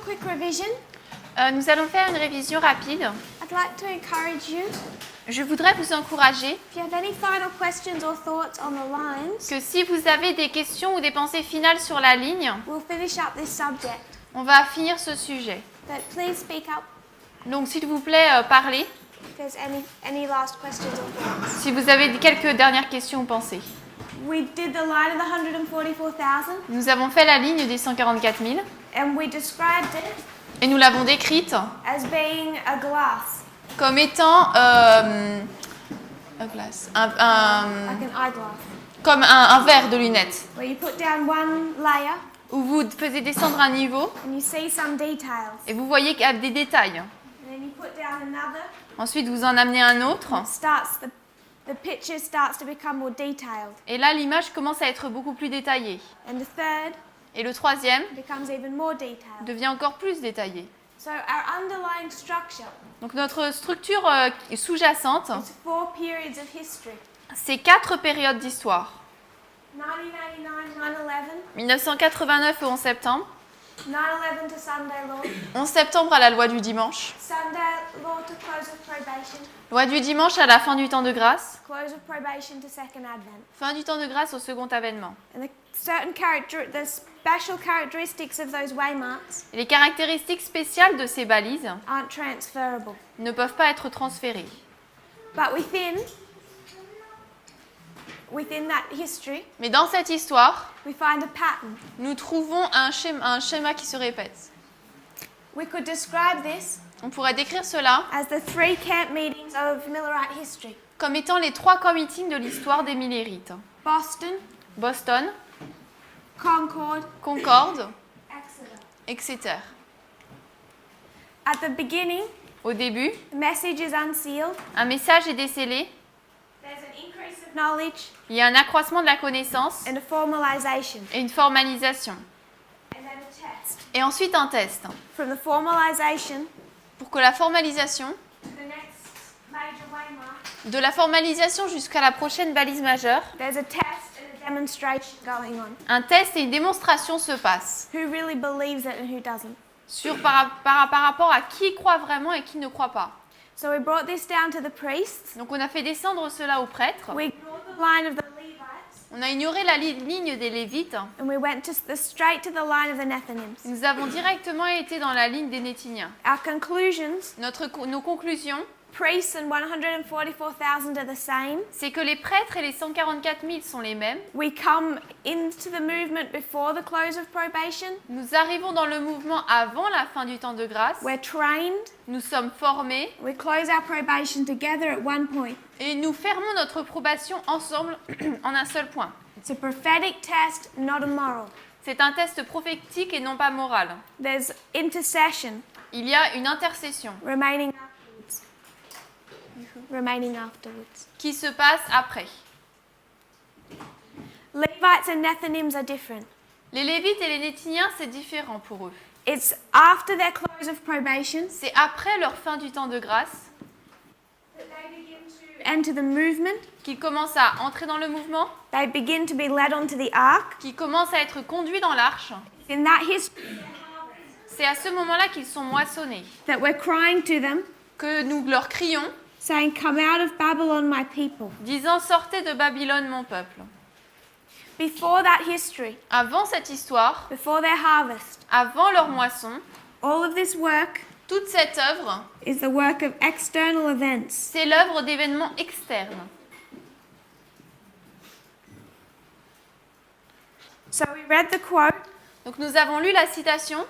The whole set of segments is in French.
quick revision. Nous allons faire une révision rapide. I'd like to encourage you, Je voudrais vous encourager if you have any final questions or thoughts on the lines, que si vous avez des questions ou des pensées finales sur la ligne, we'll finish up this subject. on va finir ce sujet. But please speak up Donc s'il vous plaît, parlez. if there's any last questions or thoughts. Si vous avez quelques dernières questions ou pensées. We did the line of the 144,000 Nous avons fait la ligne des 144 000 and we described it et nous l'avons décrite as being a glass, comme étant a glass, like an eyeglass, comme un verre de lunettes where you put down one layer où vous faisiez descendre un niveau and you see some details. et vous voyez qu'il y a des détails. And then you put down another, Ensuite, vous en amenez un autre the picture starts to become more detailed. et là, l'image commence à être beaucoup plus détaillée. And the third Et le troisième becomes even more detailed. devient encore plus détaillé. So our underlying structure Donc notre structure sous-jacente, is 4 periods of history. c'est 4 périodes d'histoire. 1989, 9/11, 1989 au 11 septembre, 9/11 to Sunday law, 11 septembre à la loi du dimanche, Sunday law to close of probation, loi du dimanche à la fin du temps de grâce, close of probation to second advent. fin du temps de grâce au second avènement. And the special characteristics of those waymarks Et les caractéristiques spéciales de ces balises aren't transferable. ne peuvent pas être transférées. But within that history, Mais dans cette histoire, we find a pattern. nous trouvons un schéma qui se répète. We could describe this On pourrait décrire cela as the 3 camp meetings of Millerite history. comme étant les 3 camps meetings de l'histoire des Millérites. Boston, Boston, Concord, Concorde, Exeter. etc. At the beginning, Au début, the message is unsealed. un message est décelé, There's an increase of knowledge il y a un accroissement de la connaissance and a formalization. et une formalisation. And then a test. Et ensuite un test. From the formalization Pour que la formalisation, to the next major waymark, de la formalisation jusqu'à la prochaine balise majeure, there's a test and a demonstration going on. un test et une démonstration se passent Who really believes it and who doesn't? par rapport à qui croit vraiment et qui ne croit pas. So we brought this down to the priests. Donc on a fait descendre cela aux prêtres, We ignored the line of the Levites. on a ignoré la ligne des Lévites, And we went straight to the line of the Nethinims. nous avons directement été dans la ligne des Néthiniens. Our conclusions, Nos conclusions, priests and 144,000 are the same. c'est que les prêtres et les 144 000 sont les mêmes. We come into the movement before the close of probation. Nous arrivons dans le mouvement avant la fin du temps de grâce. We're trained. Nous sommes formés We close our probation together at one point. et nous fermons notre probation ensemble en un seul point. It's a prophetic test, not a moral. C'est un test prophétique et non pas moral. There's intercession Il y a une intercession remaining afterwards. qui se passe après. Levites and Nethinims are different. Les Lévites et les Néthiniens, c'est différent pour eux. It's after their close of probation C'est après leur fin du temps de grâce that they begin to enter the movement. qu'ils commencent à entrer dans le mouvement, They begin to be led onto the ark. qu'ils commencent à être conduits dans l'arche. In that history, C'est à ce moment-là qu'ils sont moissonnés, that we're crying to them, que nous leur crions, saying, "Come out of Babylon, my people." disant « Sortez de Babylone, mon peuple ». Before that history, Avant cette histoire, before their harvest, avant leur moisson, all of this work toute cette œuvre, is the work of external events. c'est l'œuvre d'événements externes. So we read the quote, Donc nous avons lu la citation.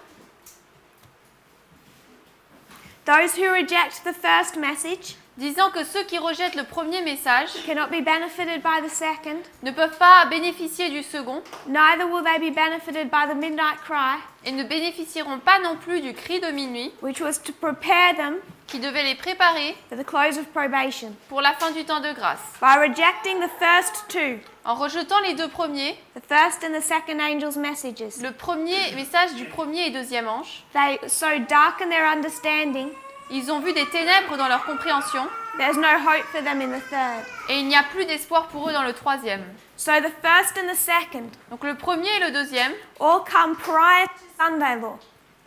"Those who reject the first message Disant que ceux qui rejettent le premier message cannot be benefited by the second, ne peuvent pas bénéficier du second neither will they be benefited by the midnight cry, et ne bénéficieront pas non plus du cri de minuit which was to prepare them qui devait les préparer for the close of probation." pour la fin du temps de grâce. By rejecting the first two, En rejetant les deux premiers, the first and the second angel's messages, le premier message du premier et deuxième ange, they so darken their understanding, ils ont vu des ténèbres dans leur compréhension there's no hope for them in the third. et il n'y a plus d'espoir pour eux dans le troisième. So the first and the second Donc le premier et le deuxième, all come prior to Sunday law.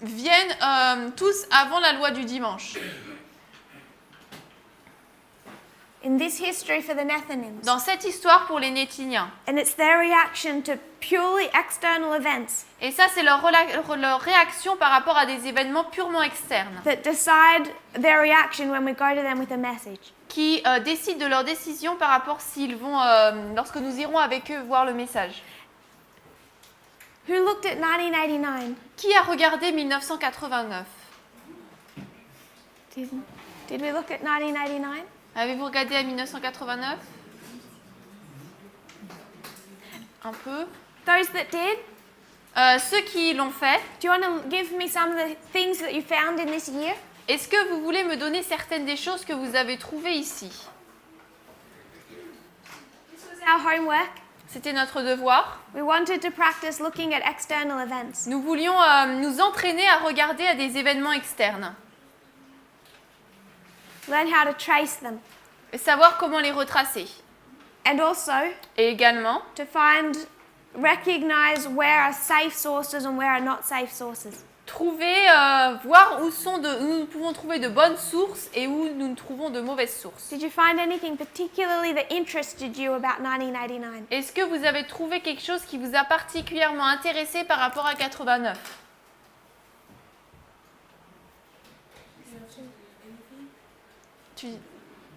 viennent tous avant la loi du dimanche. In this history for the Nethinims. Dans cette histoire pour les Néthiniens. And it's their reaction to purely external events Et ça, c'est leur réaction par rapport à des événements purement externes that decide their reaction when we go to them with a message. qui décident de leur décision par rapport s'ils vont, lorsque nous irons avec eux voir le message. Who looked at 1989? Qui a regardé 1989? Did we look at 1989? Avez-vous regardé à 1989? Un peu. Those that did? Ceux qui l'ont fait, Do you want to give me some of the things that you found in this year? est-ce que vous voulez me donner certaines des choses que vous avez trouvées ici? This was our homework. C'était notre devoir. We wanted to practice looking at external events. Nous voulions nous entraîner à regarder à des événements externes Learn how to trace them. et savoir comment les retracer. And also Et également, to recognize where are safe sources and where are not safe sources. trouver, voir où nous pouvons trouver de bonnes sources et où nous trouvons de mauvaises sources. Did you find anything particularly that interested you about 1989? Est-ce que vous avez trouvé quelque chose qui vous a particulièrement intéressé par rapport à 89?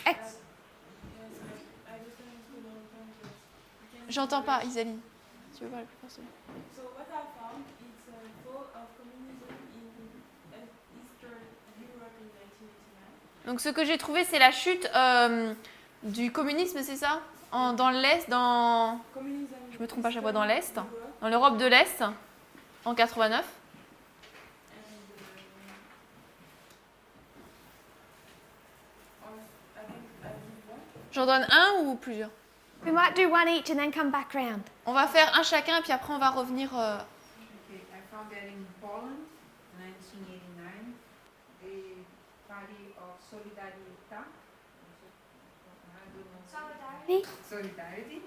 Ex- J'entends pas, Isalie. Tu veux voir le plus fort, s'il te plaît? So what I found is a fall of communism in Eastern Europe in 1989. Donc ce que j'ai trouvé, c'est la chute du communisme, c'est ça? Dans l'Est, dans... Communism Je me trompe pas, je la vois dans l'Est. Europe, Dans l'Europe de l'Est, en 89. J'en donne un ou plusieurs? We might do one each and then come back round. On va faire un chacun, puis après on va revenir... Okay, I found that in Poland, 1989, the party of Solidarita, Solidarity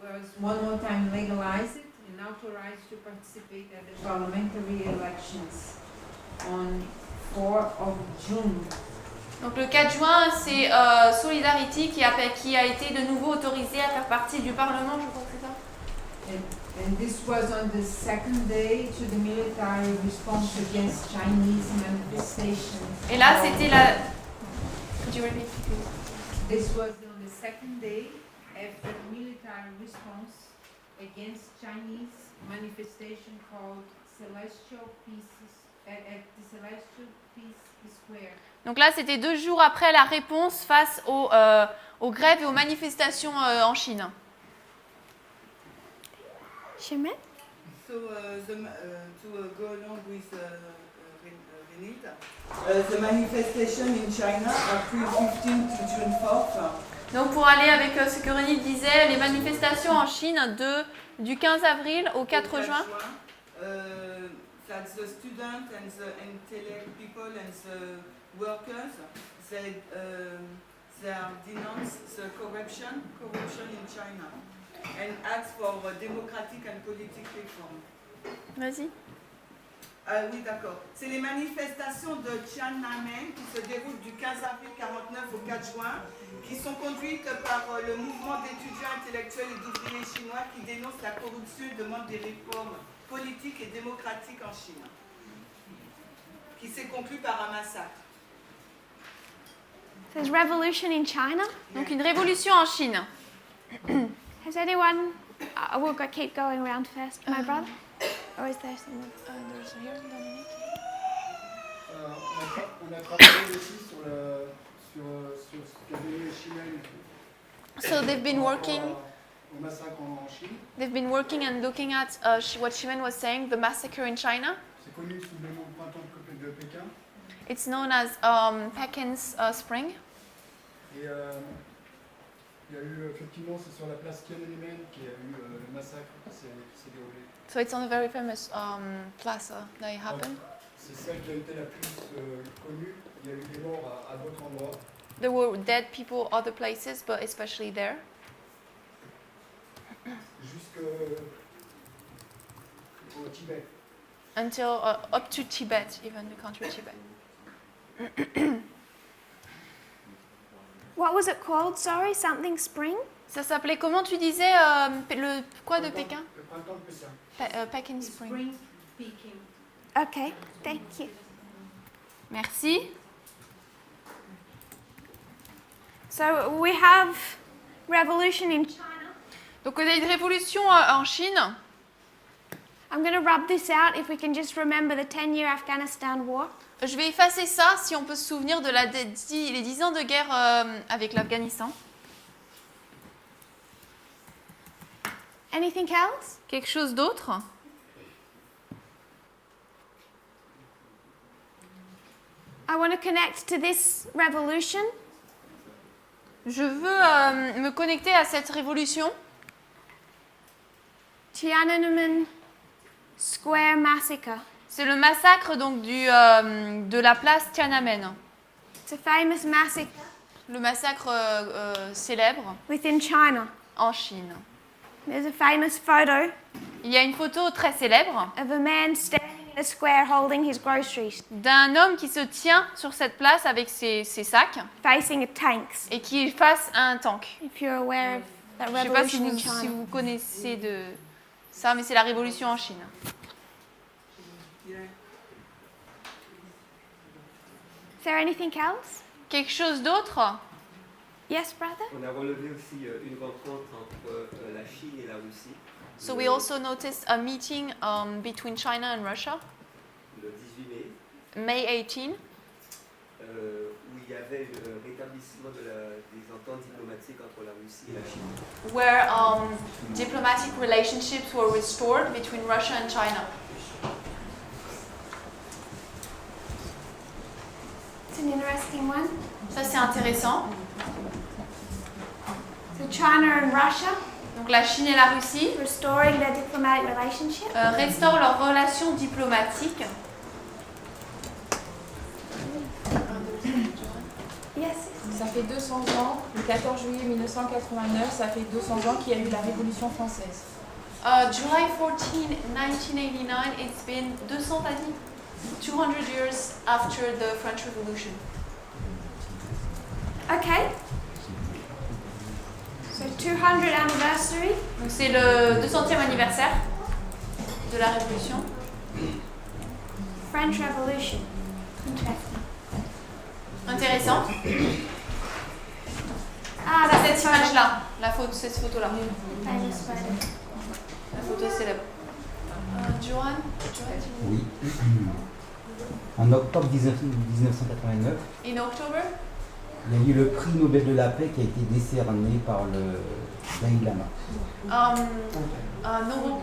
was one more time legalized and authorized to participate at the parliamentary elections on 4 of June. Donc le 4 juin, c'est Solidarity qui a été de nouveau autorisé à faire partie du Parlement, je crois que c'est ça. And this was on the second day to the military response against Chinese manifestations. Et là, c'était la... Could you repeat, please? This was on the second day after the military response against Chinese manifestation called Celestial Peace at the Celestial Peace Square. Donc là, c'était 2 jours après la réponse face aux grèves et aux manifestations en Chine. Chemin? So, to go along with Renita, the manifestation in China, April 15 to June 4th. Donc pour aller avec ce que Renit disait, les manifestations en Chine du 15 avril au 4 juin. That the students and the intellect people and the workers, they denounce the corruption in China and ask for democratic and political reform. Vas-y. Oui, d'accord. C'est les manifestations de Tiananmen qui se déroulent du 15 avril 49 au 4 juin, qui sont conduites par le mouvement d'étudiants intellectuels et d'ouvriers chinois qui dénoncent la corruption et demandent des réformes politiques et démocratiques en Chine, qui s'est conclu par un massacre. There's revolution in China. Donc une révolution en Chine. Has anyone? We'll keep going around first. My brother, or is there someone? On a travaillé aussi sur ce qu'a donné Chimène So they've been working. au massacre en Chine. They've been working and looking at what Shimen was saying, the massacre in China. C'est connu sous le nom de printemps de Pékin. It's known as Pekin's Spring. Et il y a eu effectivement, c'est sur la place Tiananmen qu'il y a eu le massacre qui s'est déroulé. So it's on a very famous plaza that it happened. C'est celle qui a été la plus connue. Il y a eu des morts à d'autres endroits. There were dead people other places, but especially there. Jusqu'au Tibet. Until up to Tibet, even the country Tibet. What was it called? Sorry, something spring? Ça s'appelait comment tu disais le quoi de Pékin? Le printemps de Pékin. Peking Spring. Spring Peking. Okay, thank you. Merci. So we have revolution in China. Donc on a une révolution en Chine. I'm going to rub this out if we can just remember the 10-year Afghanistan war. Je vais effacer ça si on peut se souvenir de les 10 ans de guerre avec l'Afghanistan. Anything else? Quelque chose d'autre? I want to connect to this revolution. Je veux me connecter à cette révolution. Tiananmen Square Massacre. C'est le massacre donc de la place Tiananmen. It's a famous massacre Le massacre célèbre within China. en Chine. There's a famous photo Il y a une photo très célèbre of a man standing in a square holding his groceries, d'un homme qui se tient sur cette place avec ses sacs facing a tanks. et qui est face à un tank. If you're aware of that Je ne sais pas si revolution in vous, si China. vous connaissez de ça, mais c'est la révolution en Chine. Is there anything else? Quelque chose d'autre? Yes, brother? On a relevé aussi une rencontre entre la Chine et la Russie. So we also noticed a meeting between China and Russia, Le 18 mai, May 18, où il y avait le rétablissement des ententes diplomatiques entre la Russie et la Chine. where diplomatic relationships were restored between Russia and China. It's an interesting one. Ça, c'est intéressant. So China and Russia Donc la Chine et la Russie restoring their diplomatic relationship. restaurent leurs relations diplomatiques. Yes. Ça fait 200 ans, le 14 juillet 1989, ça fait 200 ans qu'il y a eu la Révolution française. July 14, 1989, it's been 200 années, 200 years after the French Revolution. Okay. So 200 anniversary. Donc c'est le 200e anniversaire de la Révolution. French Revolution. Interesting. Intéressant. Ah, C'est that's cette image-là, cette photo-là. famous photo. La photo célèbre. Johan, Oui. En octobre 1989, in October, il y a eu le prix Nobel de la paix qui a été décerné par le Dalai Lama.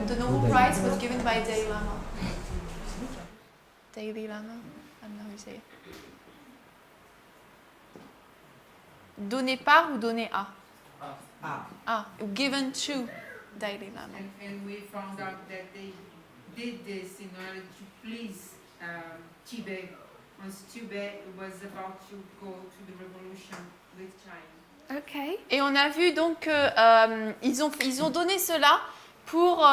the Nobel Prize was given by Dalai Lama. Dalai Lama, I don't know how you say it. Donné par ou donné à? Ah, given to Dalai Lama. And we found out that they did this in order to please Tibet, once Tibet was about to go to the revolution with China. Okay. Et on a vu donc qu'ils ont donné cela pour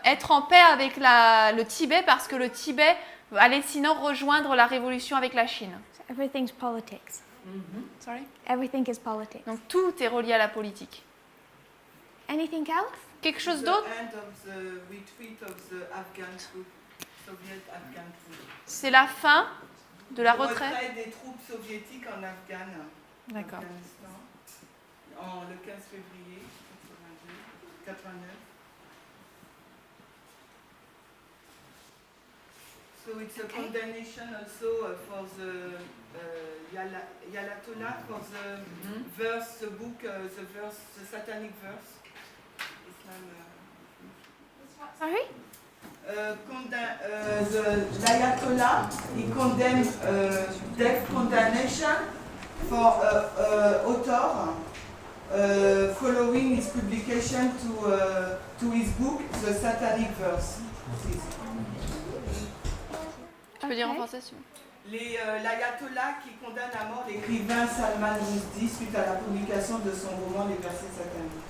être en paix avec le Tibet, parce que le Tibet allait sinon rejoindre la révolution avec la Chine. So everything's politics. Sorry? Everything is politics. Donc tout est relié à la politique. Anything else? Quelque chose The d'autre? end of the retreat of the Afghan troops, Soviet Afghan troops. C'est la fin de la Le retraite. retrait des troupes soviétiques en Afghanistan, D'accord. le 15 février 89. So it's a condemnation also for the Ayatollah for the verse, the book, the satanic verse. Islam, Sorry? L'Ayatollah, he condemned death condemnation for author following his publication to his book, The Satanic Verse. Tu peux dire en Ok. français si tu veux. L'Ayatollah qui condamne à mort l'écrivain Salman Rushdie suite à la publication de son roman Les versets sataniques.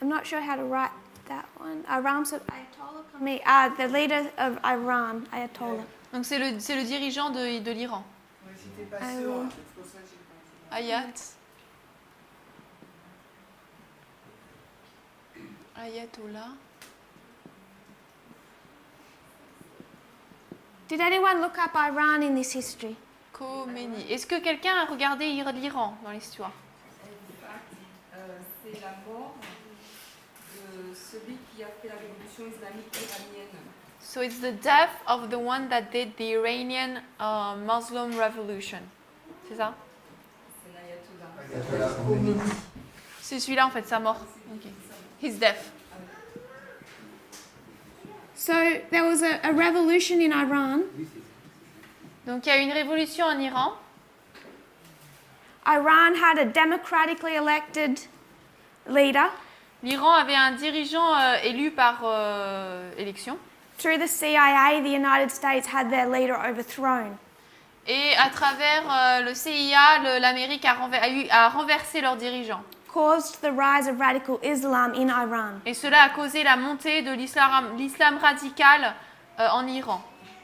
I'm not sure how to write that one. Ayatollah Khomeini, the leader of Iran, Ayatollah. Donc c'est le dirigeant de l'Iran. Ouais, j'étais pas Ah sûre, oui. c'est pour ça que j'ai pas dit. Ayatollah. Did anyone look up Iran in this history? Khomeini. Est-ce que quelqu'un a regardé l'Iran dans l'histoire? C'est la mort de celui qui a fait la révolution islamique iranienne. So it's the death of the one that did the Iranian Muslim revolution. C'est ça? C'est l'ayatollah. Ayatollah Khomeini. C'est celui-là en fait, sa mort. Ok. His death. So there was a revolution in Iran. Donc il y a eu une révolution en Iran. Iran had a democratically elected leader. L'Iran avait un dirigeant élu par élection. Through the CIA, the United States had their leader overthrown. Et à travers le CIA, l'Amérique a renversé leur dirigeant. Caused the rise of radical Islam in Iran. Et cela a causé la montée de l'islam radical en Iran.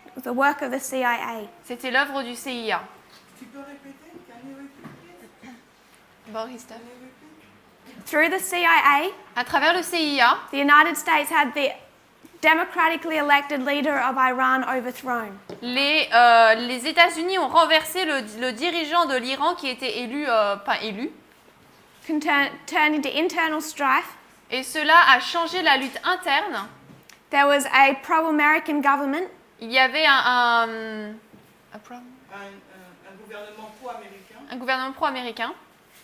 It was the work of the CIA. C'était l'œuvre du CIA. Tu peux répéter? Can you repeat? About his death. Can you repeat? Through the CIA, À travers le CIA, the United States had the democratically elected leader of Iran overthrown. les États-Unis ont renversé le dirigeant de l'Iran qui était élu, Turned into internal strife. et cela a changé la lutte interne. There was a pro-American government. Il y avait un Gouvernement pro-américain. un gouvernement pro-américain.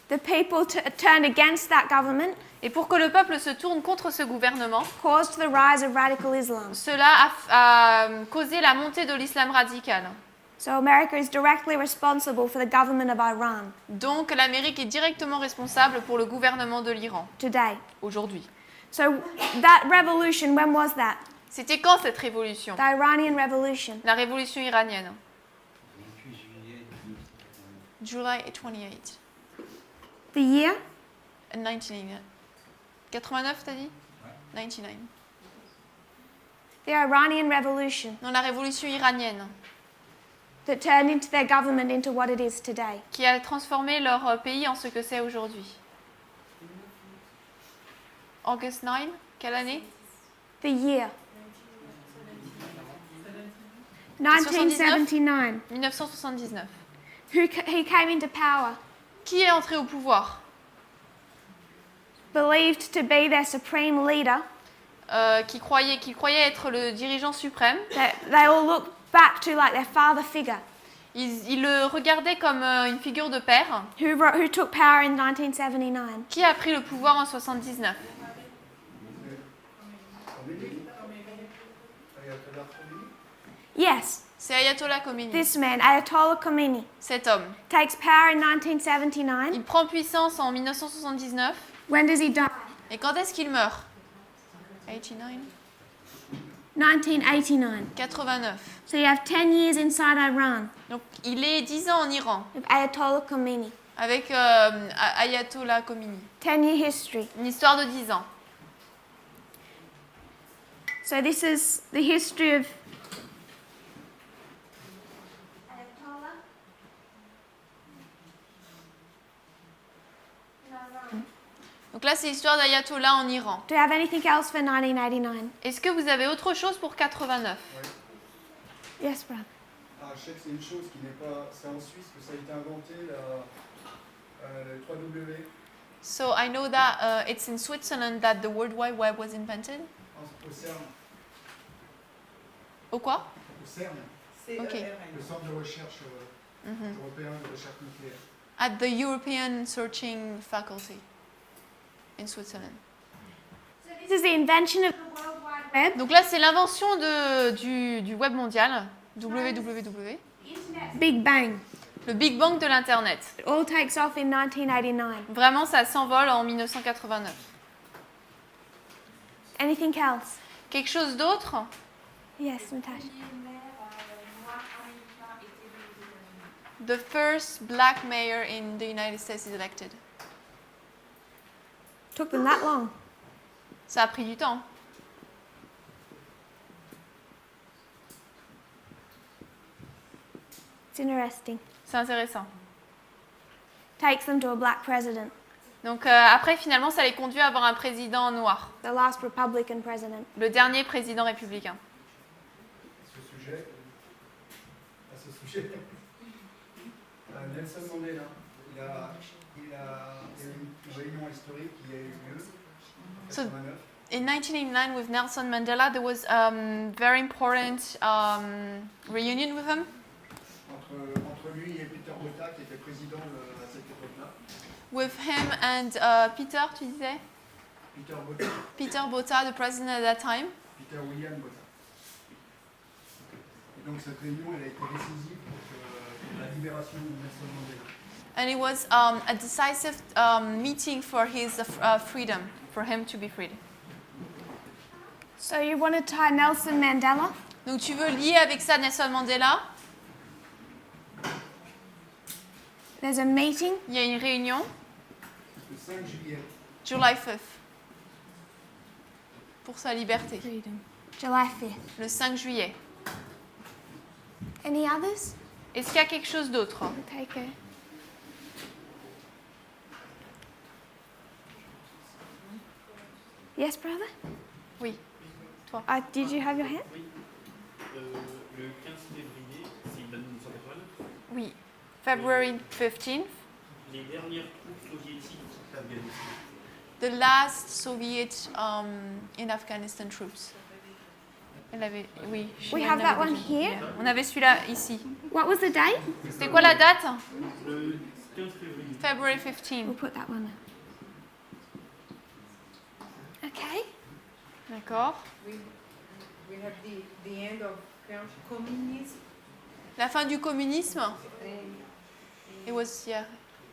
The people turned against that government, Et pour que le peuple se tourne contre ce gouvernement, caused the rise of radical Islam. cela a causé la montée de l'islam radical. So America is directly responsible for the government of Iran Donc l'Amérique est directement responsable pour le gouvernement de l'Iran today. aujourd'hui. So that revolution, when was that? C'était quand cette révolution? The Iranian Revolution. La révolution iranienne. 28 juillet 1989. July 28. The year? 1989. 89, t'as dit? 99. The Iranian Revolution Non, la révolution iranienne, that turned into their government into what it is today. qui a transformé leur pays en ce que c'est aujourd'hui. August 9, quelle année? The year? 1979. 1979. Who came into power? Qui est entré au pouvoir? Believed to be their supreme leader. Qui croyait être le dirigeant suprême. They all look back to like their father figure. Ils le regardaient comme une figure de père. Who took power in 1979? Qui a pris le pouvoir en 79? Ayatollah Khomeini. Yes, C'est Ayatollah Khomeini. this man, Ayatollah Khomeini, Cet homme. takes power in 1979. Il prend puissance en 1979. When does he die? Et quand est-ce qu'il meurt? 89. 1989. 89. So you have 10 years inside Iran Donc il est 10 ans en Iran of Ayatollah Khomeini. avec Ayatollah Khomeini. 10-year history. Une histoire de 10 ans. So this is the history of Ayatollah in Iran. Donc là, c'est l'histoire d'Ayatollah en Iran. Do you have anything else for 1989? Est-ce que vous avez autre chose pour 89? Yes, brother. Ah, je sais que c'est une chose qui n'est pas... C'est en Suisse que ça a été inventé, le 3W. So I know that it's in Switzerland that the World Wide Web was invented. Au CERN. Au quoi? Au CERN, Ok. le centre de recherche européen de recherche nucléaire. At the European Searching Faculty in Switzerland. So this is the invention of the World Wide Web. Donc là, c'est l'invention du web mondial, WWW, Big Bang. le Big Bang de l'Internet. It all takes off in 1989. Vraiment, ça s'envole en 1989. Anything else? Quelque chose d'autre? Yes, Natasha. The first black mayor in the United States is elected. Took them that long. Ça a pris du temps. It's interesting. C'est intéressant. Takes them to a black president, Donc après, finalement, ça les conduit à avoir un président noir. the last Republican president. Le dernier président républicain. À ce sujet, Nelson Mandela, il y a une réunion historique qui a eu lieu en 89. In 1989, with Nelson Mandela, there was very important reunion with him. Entre lui et Peter Botha, qui était président à cette époque-là. With him and Peter, tu disais? Peter Botha, Peter Botha, the president at that time. Peter William Botha. Et donc cette réunion, elle a été décisive pour la libération de Nelson Mandela. And it was a decisive meeting for his freedom, for him to be freed. So you want to tie Nelson Mandela? Donc tu veux lier avec ça Nelson Mandela? There's a meeting. Il y a une réunion, Le 5 juillet, July 5th, pour sa liberté, July 5th. le 5 juillet. Any others? Est-ce qu'il y a quelque chose d'autre? Take a. Yes, brother? Oui, toi. Did you have your hand? Oui. Le 15 février, c'est une date de 1989. Oui, February 15th, Les dernières troupes soviétiques d'Afghanistan. the last Soviet in Afghanistan troops. Elle avait, oui. We elle have that avait one déjà. here. On avait celui-là ici. What was the date? C'était quoi la date? Le 15 février. February 15th. We'll put that one there. Okay. D'accord. We have the end of communism. La fin du communisme. In It was, yeah,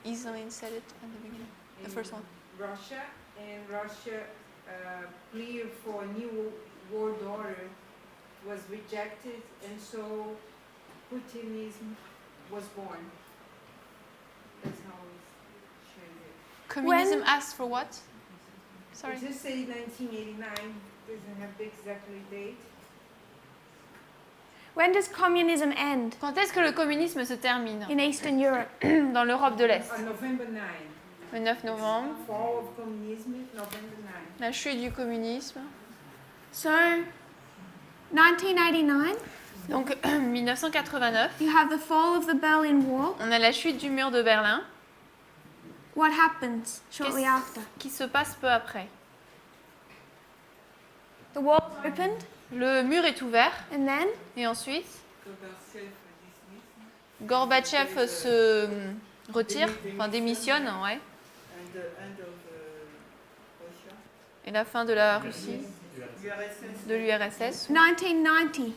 Iselin said it at the beginning. The first one. Russia, and Russia plea for a new world order was rejected, and so Putinism was born. That's how it's shaded. Communism asked for what? Sorry. It just say 1989, doesn't have the exactly date. When does communism end? Quand est-ce que le communisme se termine? In Eastern Europe. Dans l'Europe de l'Est. On November 9. Le 9 novembre. Fall of communism, November 9. La chute du communisme. So, 1989, Donc 1989. you have the fall of the Berlin Wall. On a la chute du mur de Berlin. What happens shortly Qu'est-ce after? qui se passe peu après? The wall opened, Le mur est ouvert. and then Et ensuite, Gorbatchev Gorbatchev se retire, enfin démissionne, ouais. and the end of Russia, Et la fin de la Russie, URSS. de l'URSS. 1990.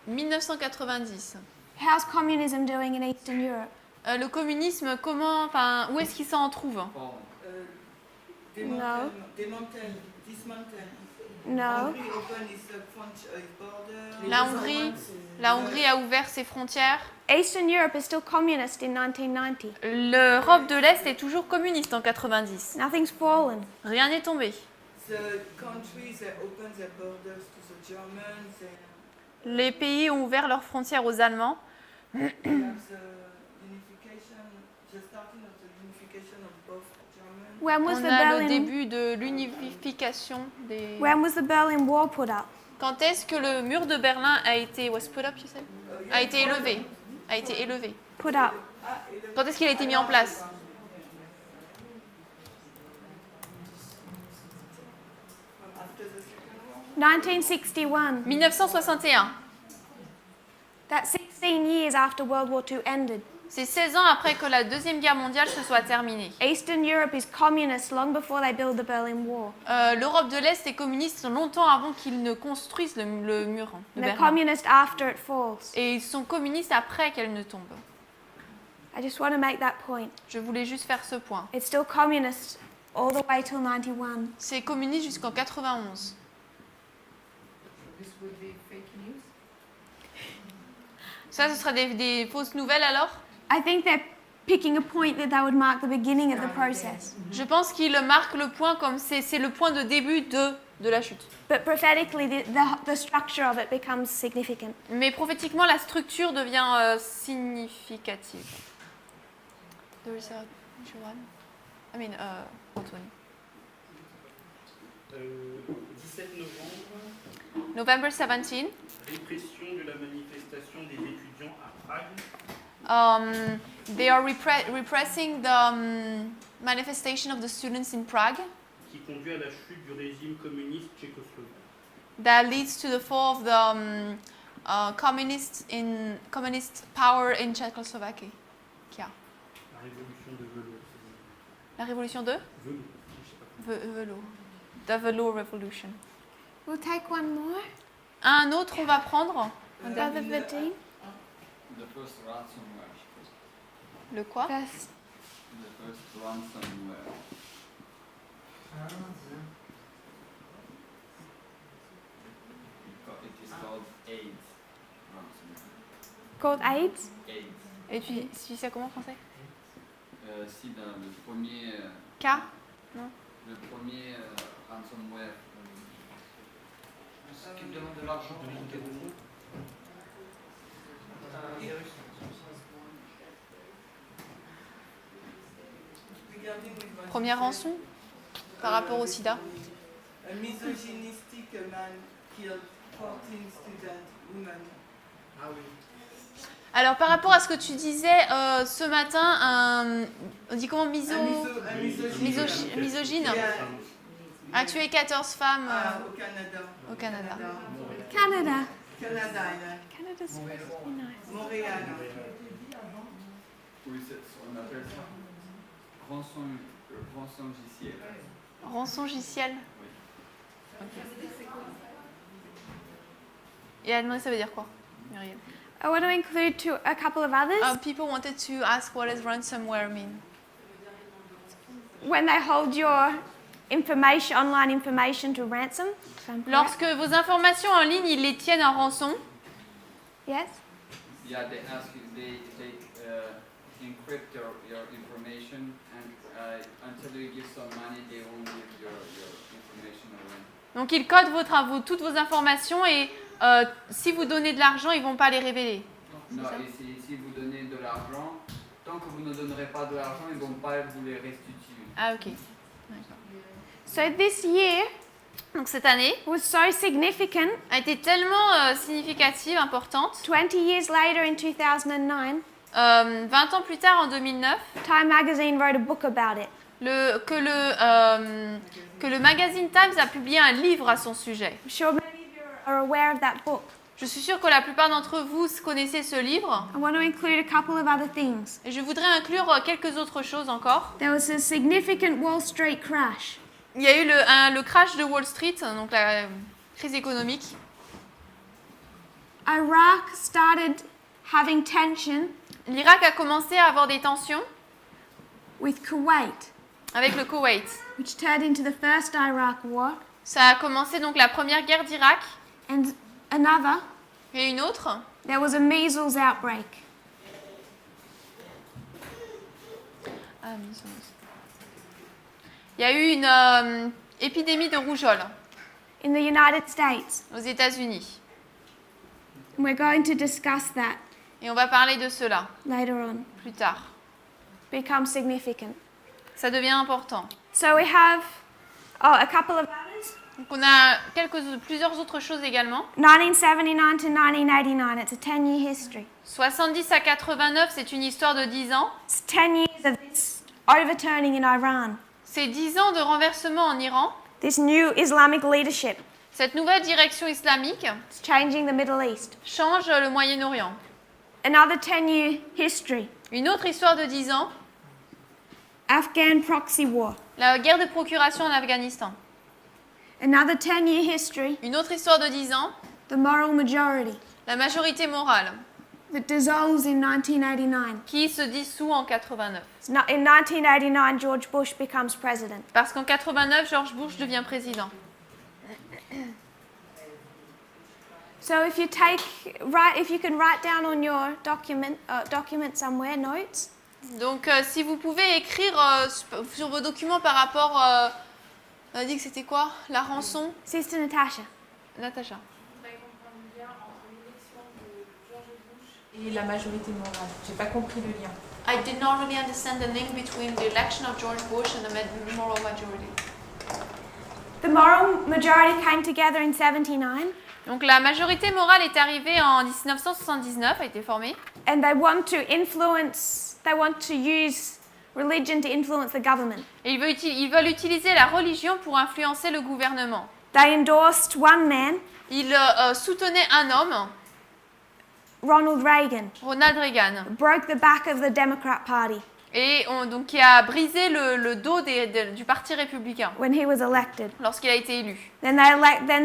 1990. How's communism doing in Eastern Europe? Le communisme, comment, enfin, où est-ce qu'il s'en trouve? Dismantle. No. Hungary open its border. La Hongrie a ouvert ses frontières. Eastern Europe is still communist in 1990. L'Europe de l'Est est toujours communiste en 90. Nothing's fallen. Rien n'est tombé. The countries that open their borders to the Germans, Les pays ont ouvert leurs frontières aux Allemands. we have the unification, the starting of the unification of both German. When was On the a le Berlin début de l'unification des... When was the Berlin Wall put up? Quand est-ce que le mur de Berlin a été... Was put up, you said? A été élevé. A été élevé. Put up. Quand est-ce qu'il a été mis en place? After the Second War. 1961. 1961. That's 16 years after World War II ended. C'est 16 ans après que la Deuxième Guerre mondiale se soit terminée. Eastern Europe is communist long before they build the Berlin Wall. L'Europe de l'Est est communiste longtemps avant qu'ils ne construisent le mur de And they're Berlin. communist after it falls. Et ils sont communistes après qu'elle ne tombe. I just want to make that point. Je voulais juste faire ce point. It's still communist all the way till 91. C'est communiste jusqu'en 91. This would be fake news. Ça, ce sera des fausses nouvelles alors? I think they're picking a point that would mark the beginning of the process. Je pense qu'il marque le point comme c'est le point de début de de la chute. But prophetically, the structure of it becomes significant. Mais prophétiquement, la structure devient significative. There is a Joanne. I mean, Antoine. 17 novembre, November 17. répression de la manifestation des étudiants à Prague. They are repressing the manifestation of the students in Prague Qui conduit à la chute du régime communiste tchécoslovaque. that leads to the fall of the communist power in Czechoslovakia. La révolution de velours. La révolution de Velours, je sais pas. velours. The Velour Revolution. We'll take one more. Un autre, on va prendre. Brother Vadim. The first ransomware. Le quoi? First. The first ransomware. It is called AIDS. Ransomware. Called AIDS. AIDS. Et puis, si c'est comment en français? Si dans le premier, K? le premier ransomware, qui demande de l'argent pour monter au monde. Première rançon par rapport au sida. A misogynistic man killed 14 student women. Ah oui. Alors, par rapport à ce que tu disais ce matin, on dit comment misogyne a tué 14 femmes Au Canada. au Canada. Canada. Canada. Canada's really nice. Montréal. Oui, on appelle ça rançongiciel. Rançongiciel. Et elle demandé ça veut dire quoi, Muriel? I want to include a couple of others. People wanted to ask what does ransomware mean? When they hold your information, online information to ransom. if I'm correct. Lorsque vos informations en ligne, ils les tiennent en rançon. Yes. Yeah, they ask you, they encrypt your information, and until you give some money, they won't give your information away. Donc ils codent toutes vos informations et si vous donnez de l'argent, ils ne vont pas les révéler. Non, et si vous donnez de l'argent, tant que vous ne donnerez pas de l'argent, ils ne vont pas vous les restituer. Ah ok. So this year Donc cette année was so significant. a été tellement significative, importante. 20 years later in 2009, 20 ans plus tard, en 2009, Time magazine wrote a book about it. que le magazine Times a publié un livre à son sujet. I'm sure many of you are aware of that book. Je suis sûre que la plupart d'entre vous connaissez ce livre. I want to include a couple of other things. Et je voudrais inclure quelques autres choses encore. There was a significant Wall Street crash. Il y a eu le crash de Wall Street, donc la crise économique. Iraq started having tension L'Irak a commencé à avoir des tensions with Kuwait, avec le Koweït. which turned into the first Iraq war, Ça a commencé donc la première guerre d'Irak. and another, Et une autre, there was a measles outbreak. il y a eu une épidémie de rougeole In the United States. aux États-Unis. And we're going to discuss that Et on va parler de cela later on. plus tard. Become significant. Ça devient important. So we have a couple of others. Donc on a plusieurs autres choses également. 1979 to 1989, it's a 10-year history. 70 à 89, c'est une histoire de 10 ans. It's 10 years of this overturning in Iran. C'est 10 ans de renversement en Iran. This new Islamic leadership. Cette nouvelle direction islamique It's changing the Middle East. change le Moyen-Orient. Another 10-year history. Une autre histoire de 10 ans, Afghan proxy war. la guerre de procuration en Afghanistan. Another 10-year history. Une autre histoire de 10 ans, The moral majority. la majorité morale, That dissolves in 1989. qui se dissout en 89. In 1989, George Bush becomes president. Parce qu'en 89, George Bush devient président. So if you can write down on your document somewhere notes. Donc si vous pouvez écrire sur vos documents par rapport On a dit que c'était quoi? La rançon? Sister Natasha. Natacha. Je voudrais comprendre le lien entre l'élection de George Bush et la majorité morale. J'ai pas compris le lien. I did not really understand the link between the election of George Bush and the moral majority. The moral majority came together in 79, Donc la majorité morale est arrivée en 1979, a été formée. and they want to use religion to influence the government. Et ils veulent utiliser la religion pour influencer le gouvernement. They endorsed one man, Ils soutenaient un homme, Ronald Reagan, Ronald Reagan, broke the back of the Democrat Party et donc qui a brisé le dos du Parti républicain when he was elected. lorsqu'il a été élu. Then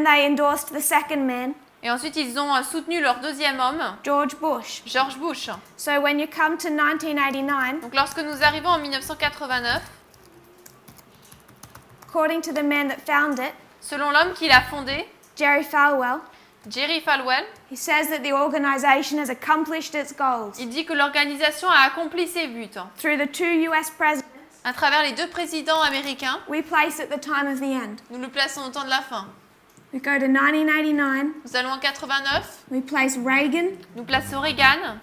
they endorsed the second man, Et ensuite, ils ont soutenu leur deuxième homme, George Bush. George Bush. So when you come to 1989, Donc lorsque nous arrivons en 1989, according to the man that found it, selon l'homme qui l'a fondé, Jerry Falwell, Jerry Falwell, he says that the organization has accomplished its goals il dit que l'organisation a accompli ses buts through the 2 US presidents à travers les 2 présidents américains. we place at the time of the end. Nous le plaçons au temps de la fin. We go to 1989, Nous allons en 89, we place Reagan nous plaçons Reagan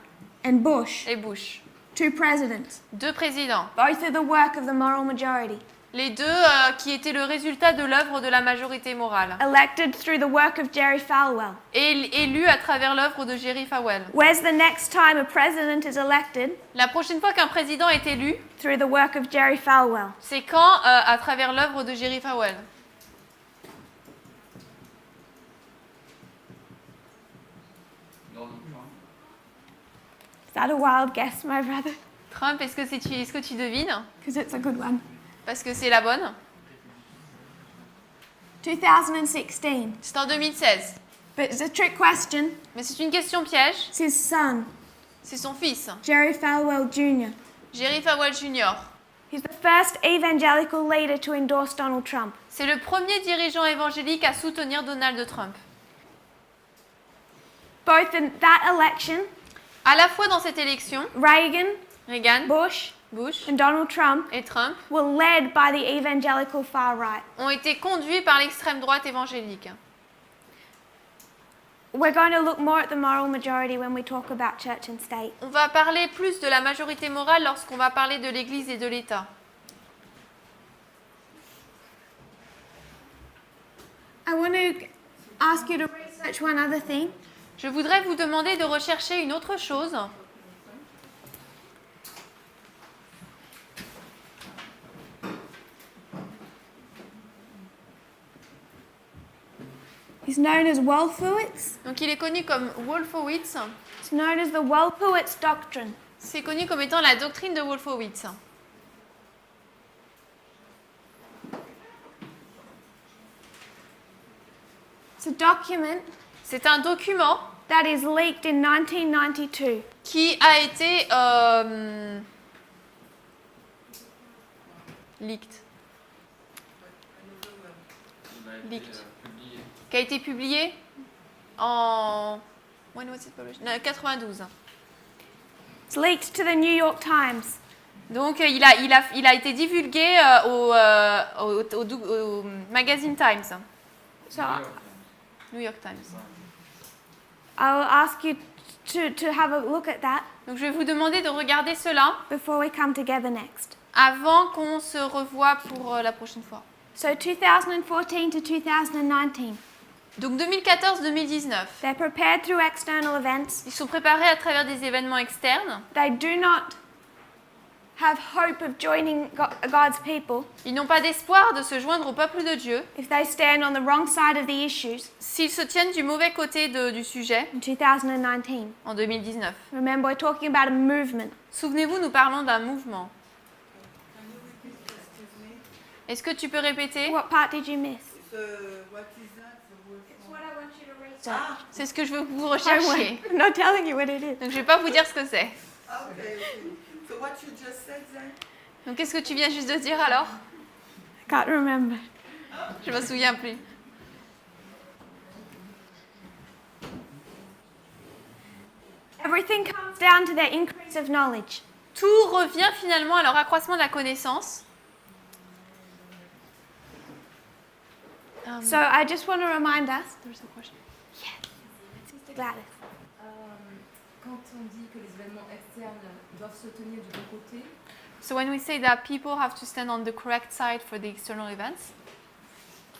and Bush, et Bush. 2 presidents, 2 présidents. both are the work of the moral majority, Les 2 qui étaient le résultat de l'œuvre de la majorité morale. elected through the work of Jerry Falwell. Et élus à travers l'œuvre de Jerry Falwell. Where's the next time a president is elected? La prochaine fois qu'un président est élu, Through the work of Jerry Falwell. c'est quand à travers l'œuvre de Jerry Falwell. Donald Trump. Is that a wild guess, my brother? Trump, est-ce que tu devines? Because it's a good one. Parce que c'est la bonne. 2016. C'est en 2016. But it's a trick question. Mais c'est une question piège. It's his son, C'est son fils, Jerry Falwell Jr. Jerry Falwell Jr. He's the first evangelical leader to endorse Donald Trump. C'est le premier dirigeant évangélique à soutenir Donald Trump. Both in that election, À la fois dans cette élection, Reagan, Reagan, Bush, Bush and Donald Trump et Trump were led by the evangelical far right. ont été conduits par l'extrême droite évangélique. We're going to look more at the moral majority when we talk about church and state. On va parler plus de la majorité morale lorsqu'on va parler de l'Église et de l'État. I want to ask you to research one other thing. Je voudrais vous demander de rechercher une autre chose. He's known as Wolfowitz. Donc il est connu comme Wolfowitz. It's known as the Wolfowitz doctrine. C'est connu comme étant la doctrine de Wolfowitz. It's a document C'est un document that is leaked in 1992. qui a été leaked. Leaked. Qui a été publié en when was it published? 92. It's leaked to the New York Times. Donc il a été divulgué au magazine Times. So New York Times. I will ask you to have a look at that Donc je vais vous demander de regarder cela before we come together next. avant qu'on se revoie pour la prochaine fois. So 2014 to 2019, Donc 2014-2019. they're prepared through external events. Ils sont préparés à travers des événements externes. They do not have hope of joining God's people Ils n'ont pas d'espoir de se joindre au peuple de Dieu if they stand on the wrong side of the issues s'ils se tiennent du mauvais côté du sujet in 2019. en 2019. Remember, we're talking about a movement. Souvenez-vous, nous parlons d'un mouvement. Est-ce que tu peux répéter? What part did you miss? What is that? It's what I want you to research. C'est ce que je veux que vous Don't recherchiez. worry. I'm not telling you what it is. Donc je ne vais pas vous dire ce que c'est. Ah, okay, okay. So what you just said then? Donc qu'est-ce que tu viens juste de dire alors? I can't remember. Je me souviens plus. Everything comes down to their increase of knowledge. Tout revient finalement à leur accroissement de la connaissance. So I just want to remind us. There's a question. Yes, Sister Gladys. Quand on dit que les événements externes doivent se tenir du bon côté, So when we say that people have to stand on the correct side for the external events,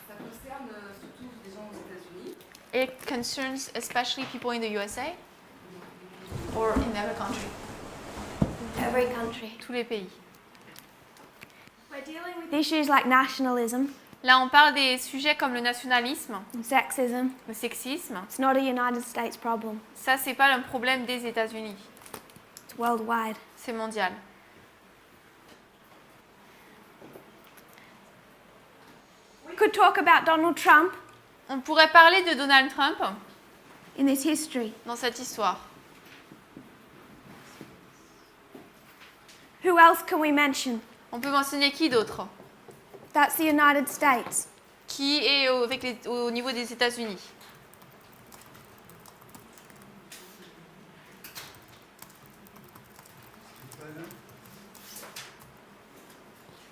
ça concerne surtout les gens aux États-Unis. it concerns especially people in the USA or in every country, Every country. tous les pays. We're dealing with issues like nationalism Là, on parle des sujets comme le nationalisme, and sexism. le sexisme. It's not a United States problem. Ça, c'est pas un problème des États-Unis, It's worldwide. c'est mondial. We could talk about Donald Trump On pourrait parler de Donald Trump in this history. dans cette histoire. Who else can we mention? On peut mentionner qui d'autre? That's the United States. Qui est au niveau des États-Unis?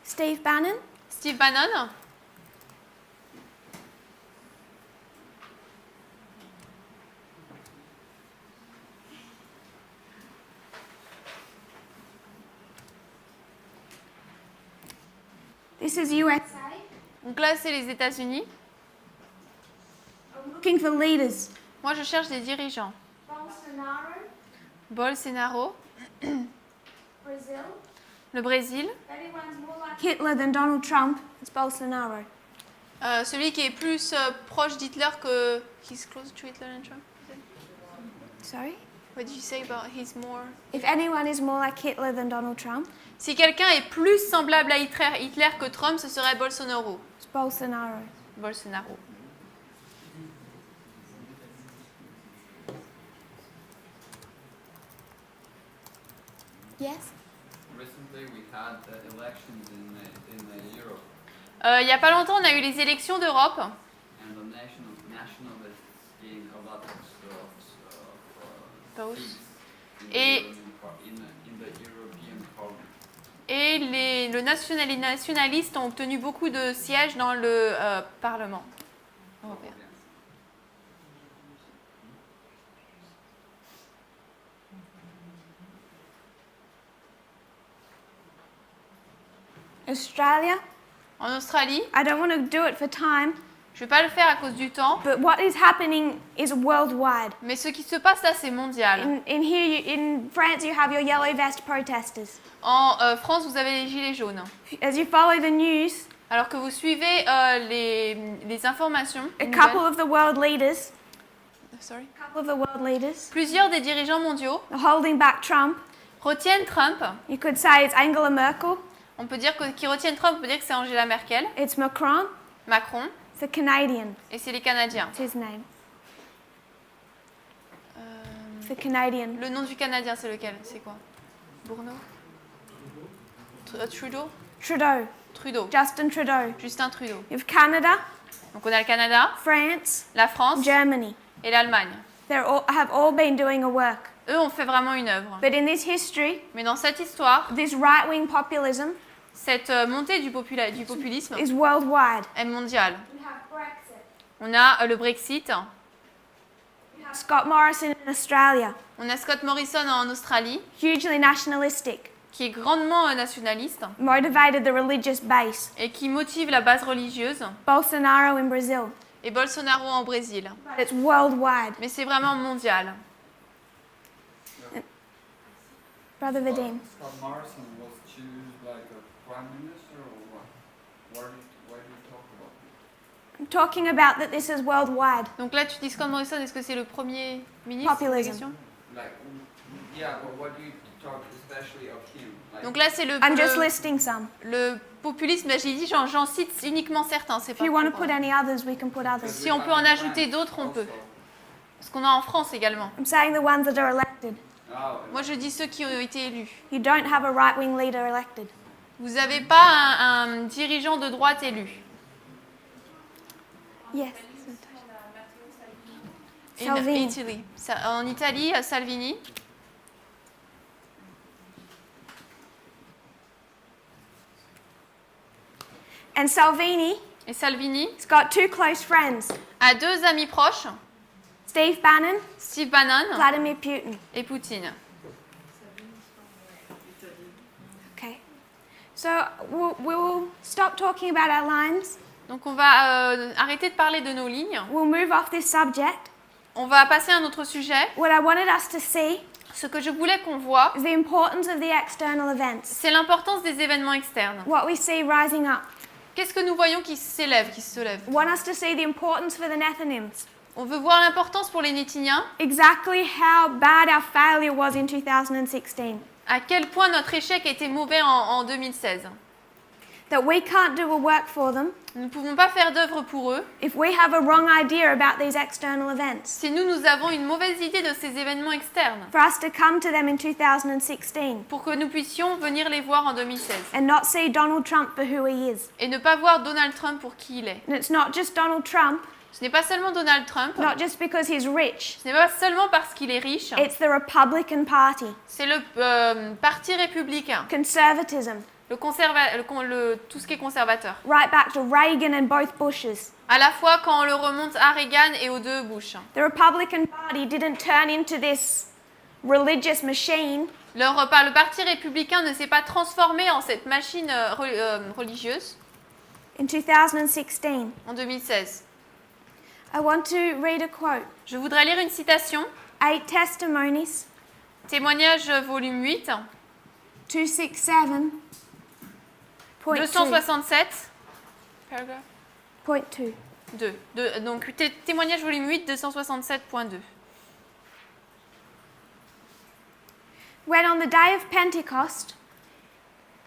Steve Bannon. Steve Bannon? This is USA. Donc là, c'est les États-Unis. I'm looking for leaders. Moi, je cherche des dirigeants. Bolsonaro, Bolsonaro, Brazil. le Brésil. If anyone's more like Hitler than Donald Trump, it's Bolsonaro. Celui qui est plus proche d'Hitler que... He's closer to Hitler than Trump. Sorry? What did you say about he's more... If anyone is more like Hitler than Donald Trump, Si quelqu'un est plus semblable à Hitler que Trump, ce serait Bolsonaro. it's Bolsonaro. Bolsonaro. Yes? Recently we had elections in Europe, Il n'y a pas longtemps, on a eu les élections d'Europe. and the nationalists gained a lot of Votes. seats Et- in the European Parliament. Et les nationalistes ont obtenu beaucoup de sièges dans le Parlement européen. Australia. En Australie, I don't want to do it for time, je ne vais pas le faire à cause du temps, but what is happening is worldwide. mais ce qui se passe là, c'est mondial. In France, you have your yellow vest protesters. En France, vous avez les gilets jaunes. As you follow the news, Alors que vous suivez les informations, a les couple nouvelles- of the world leaders, Sorry. Plusieurs des dirigeants mondiaux are holding back Trump. retiennent Trump. You could say it's Angela Merkel, On peut dire qu'ils retiennent Trump, on peut dire que c'est Angela Merkel, it's Macron, Macron, it's a Canadian. et c'est les Canadiens. It's his name. It's a Canadian. Le nom du Canadien, c'est lequel? C'est quoi? Bourneau? Trudeau? Trudeau. Trudeau. Justin Trudeau. Justin Trudeau. You have Canada, Donc on a le Canada, France, la France Germany. et l'Allemagne. Have all been doing a work. Eux ont fait vraiment une œuvre. But in this history, Mais dans cette histoire, this right-wing populism cette montée du populisme is worldwide. est mondiale. We have Brexit. On a le Brexit, We have Scott Morrison in Australia, on a Scott Morrison en Australie, hugely nationalistic, qui est grandement nationaliste motivated the religious base. et qui motive la base religieuse, Bolsonaro in Brazil. et Bolsonaro en Brésil. But it's worldwide. Mais c'est vraiment mondial. Brother Vadim. Scott Morrison was chosen like a prime minister or what? Why do you talk about it? I'm talking about that this is worldwide. Donc là, tu dis Scott Morrison, est-ce que c'est le premier ministre? Populism. question Like, yeah, but what do you talk especially of him? Like, Donc là, c'est I'm just listing some. le populisme. Là, j'ai dit, j'en cite uniquement certains. C'est If pas you want to pour- put any others, we can put others. Si on peut en ajouter d'autres, on peut. Ce qu'on a en France également. I'm saying the ones that are elected. Moi, je dis ceux qui ont été élus. You don't have a right-wing leader elected. Vous n'avez pas un dirigeant de droite élu. Yes. In Salvini. Italy. En Italie, Salvini. And Salvini Et Salvini has got two close friends, a deux amis proches, Steve Bannon, Steve Bannon Vladimir Putin. et Poutine. Okay. So we'll stop talking about our lines. Donc on va arrêter de parler de nos lignes. We'll move off this subject. On va passer à un autre sujet. What I wanted us to see Ce que je voulais qu'on voit, is the importance of the external events, c'est l'importance des événements externes. what we see rising up. Qu'est-ce que nous voyons qui s'élève, qui se lève? I want us to see the importance for the Nethinims, On veut voir l'importance pour les Néthiniens, exactly how bad our failure was in 2016. à quel point notre échec a été mauvais en 2016. That we can't do a work for them Nous ne pouvons pas faire d'œuvre pour eux if we have a wrong idea about these external events. si nous avons une mauvaise idée de ces événements externes, For us to come to them in 2016 pour que nous puissions venir les voir en 2016 and not see Donald Trump for who he is. et ne pas voir Donald Trump pour qui il est. And it's not just Donald Trump, Ce n'est pas seulement Donald Trump, not just because he's rich, ce n'est pas seulement parce qu'il est riche, it's the Republican Party, c'est le parti républicain, conservatism, tout ce qui est conservateur. right back to Reagan and both Bushes. À la fois quand on le remonte à Reagan et aux deux Bush. The Republican Party didn't turn into this religious machine Le parti républicain ne s'est pas transformé en cette machine religieuse in 2016. en 2016. I want to read a quote. Je voudrais lire une citation, 8 Testimonies, témoignage volume 8, 267.2. 267, paragraphe Point 2. 2. Donc témoignage volume 8, 267.2. When on the day of Pentecost,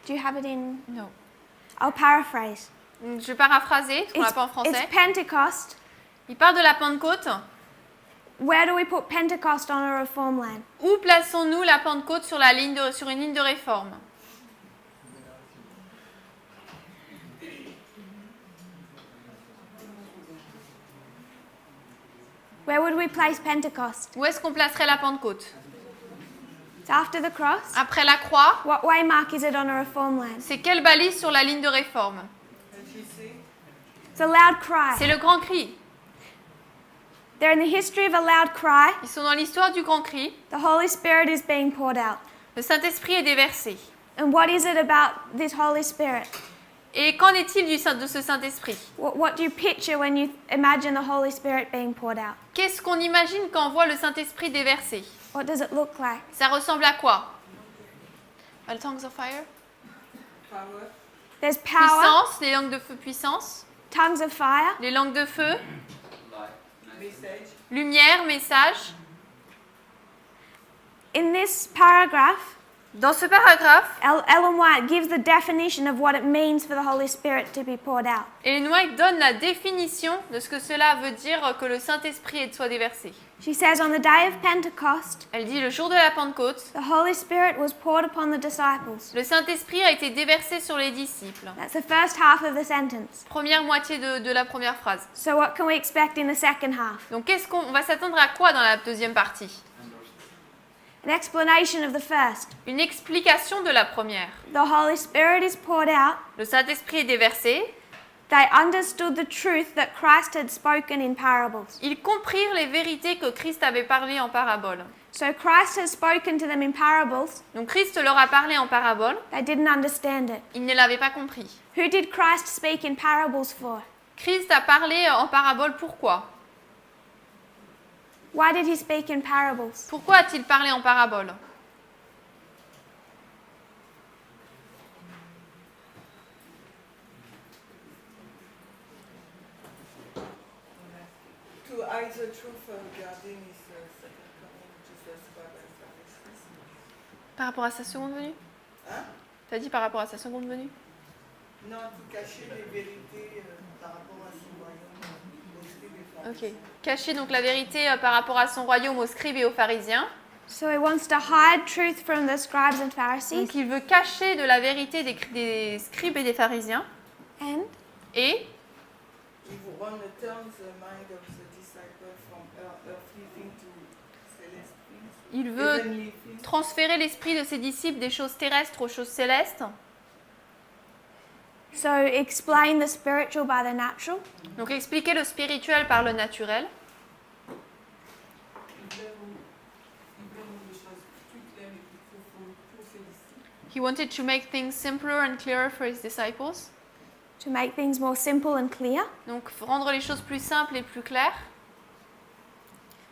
do you have it in? No. I'll paraphrase. Je vais paraphraser, parce qu'on l'a pas en It's français. Pentecost. Il parle de la Pentecôte. Where do we put Pentecost on a reform line? Où plaçons-nous la Pentecôte sur une ligne de réforme? Where would we place Pentecost? Où est-ce qu'on placerait la Pentecôte? It's after the cross. Après la croix, What waymark is it on a reform line? c'est quelle balise sur la ligne de réforme? It's a loud cry. C'est le grand cri. They're in the history of a loud cry. Ils sont dans l'histoire du grand cri. The Holy Spirit is being poured out. Le Saint-Esprit est déversé. And what is it about this Holy Spirit? Et qu'en est-il de ce Saint-Esprit? What do you picture when you imagine the Holy Spirit being poured out? Qu'est-ce qu'on imagine quand on voit le Saint-Esprit déversé? What does it look like? Ça ressemble à quoi? The tongues of fire? Power. There's power, Puissance, les langues de feu, puissance. tongues of fire, Les langues de feu, Message. lumière, message. in this paragraph, Dans ce paragraphe, Ellen White gives the definition of what it means for the Holy Spirit to be poured out. Ellen White donne la définition de ce que cela veut dire que le Saint-Esprit soit déversé. She says, on the day of Pentecost, Elle dit le jour de la Pentecôte, the Holy Spirit was poured upon the disciples. le Saint-Esprit a été déversé sur les disciples. That's the first half of the sentence. Première moitié de la première phrase. So what can we expect in the second half? Donc on va s'attendre à quoi dans la deuxième partie? An explanation of the first. Une explication de la première. The Holy Spirit is poured out. Le Saint-Esprit est déversé. They understood the truth that Christ had spoken in parables. Ils comprirent les vérités que Christ avait parlé en parabole. So Christ has spoken to them in parables. Donc Christ leur a parlé en parabole. They didn't understand it. Ils ne l'avaient pas compris. Who did Christ speak in parables for? Christ a parlé en parabole pourquoi? Why did he speak in parables? Pourquoi a-t-il parlé en parabole? To hide the truth regarding his second coming, Jesus Father and Son. Par rapport à sa seconde venue? Hein? T'as dit par rapport à sa seconde venue? Non, pour cacher les vérités par rapport à son royaume, aux scribes et pharisiens. Ok. Cacher donc la vérité par rapport à son royaume aux scribes et aux pharisiens. So he wants to hide truth from the scribes and Pharisees. Donc il veut cacher de la vérité des scribes et des pharisiens. And Et He want to turn the mind of the disciples from earthly things to celestial things. il veut Heavenly things. transférer l'esprit de ses disciples des choses terrestres aux choses célestes. so So explain the spiritual by the natural. Donc expliquer le spirituel par le naturel. Il voulait rendre les choses plus claires et plus profondes pour ses disciples. He wanted to make things simpler and clearer for his disciples. To make things more simple and clear. Donc rendre les choses plus simples et plus claires.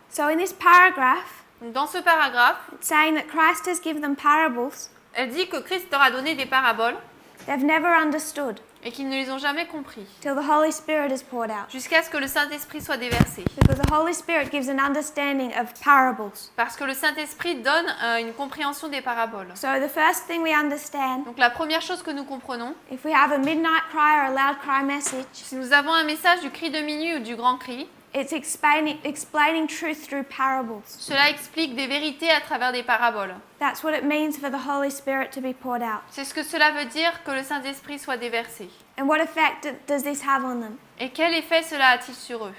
So in this paragraph, Donc, dans ce paragraphe, it's saying that Christ has given them parables elle dit que Christ leur a donné des paraboles they've never understood et qu'ils ne les ont jamais compris, till the Holy Spirit is poured out. jusqu'à ce que le Saint-Esprit soit déversé. Because the Holy Spirit gives an understanding of parables. Parce que le Saint-Esprit donne une compréhension des paraboles. So the first thing we understand, Donc la première chose que nous comprenons, if we have a midnight cry or a loud cry message, si nous avons un message du cri de minuit ou du grand cri, it's explaining truth through parables. cela explique des vérités à travers des paraboles. That's what it means for the Holy Spirit to be poured out. C'est ce que cela veut dire que le Saint-Esprit soit déversé. And what effect does this have on them? Et quel effet cela a-t-il sur eux?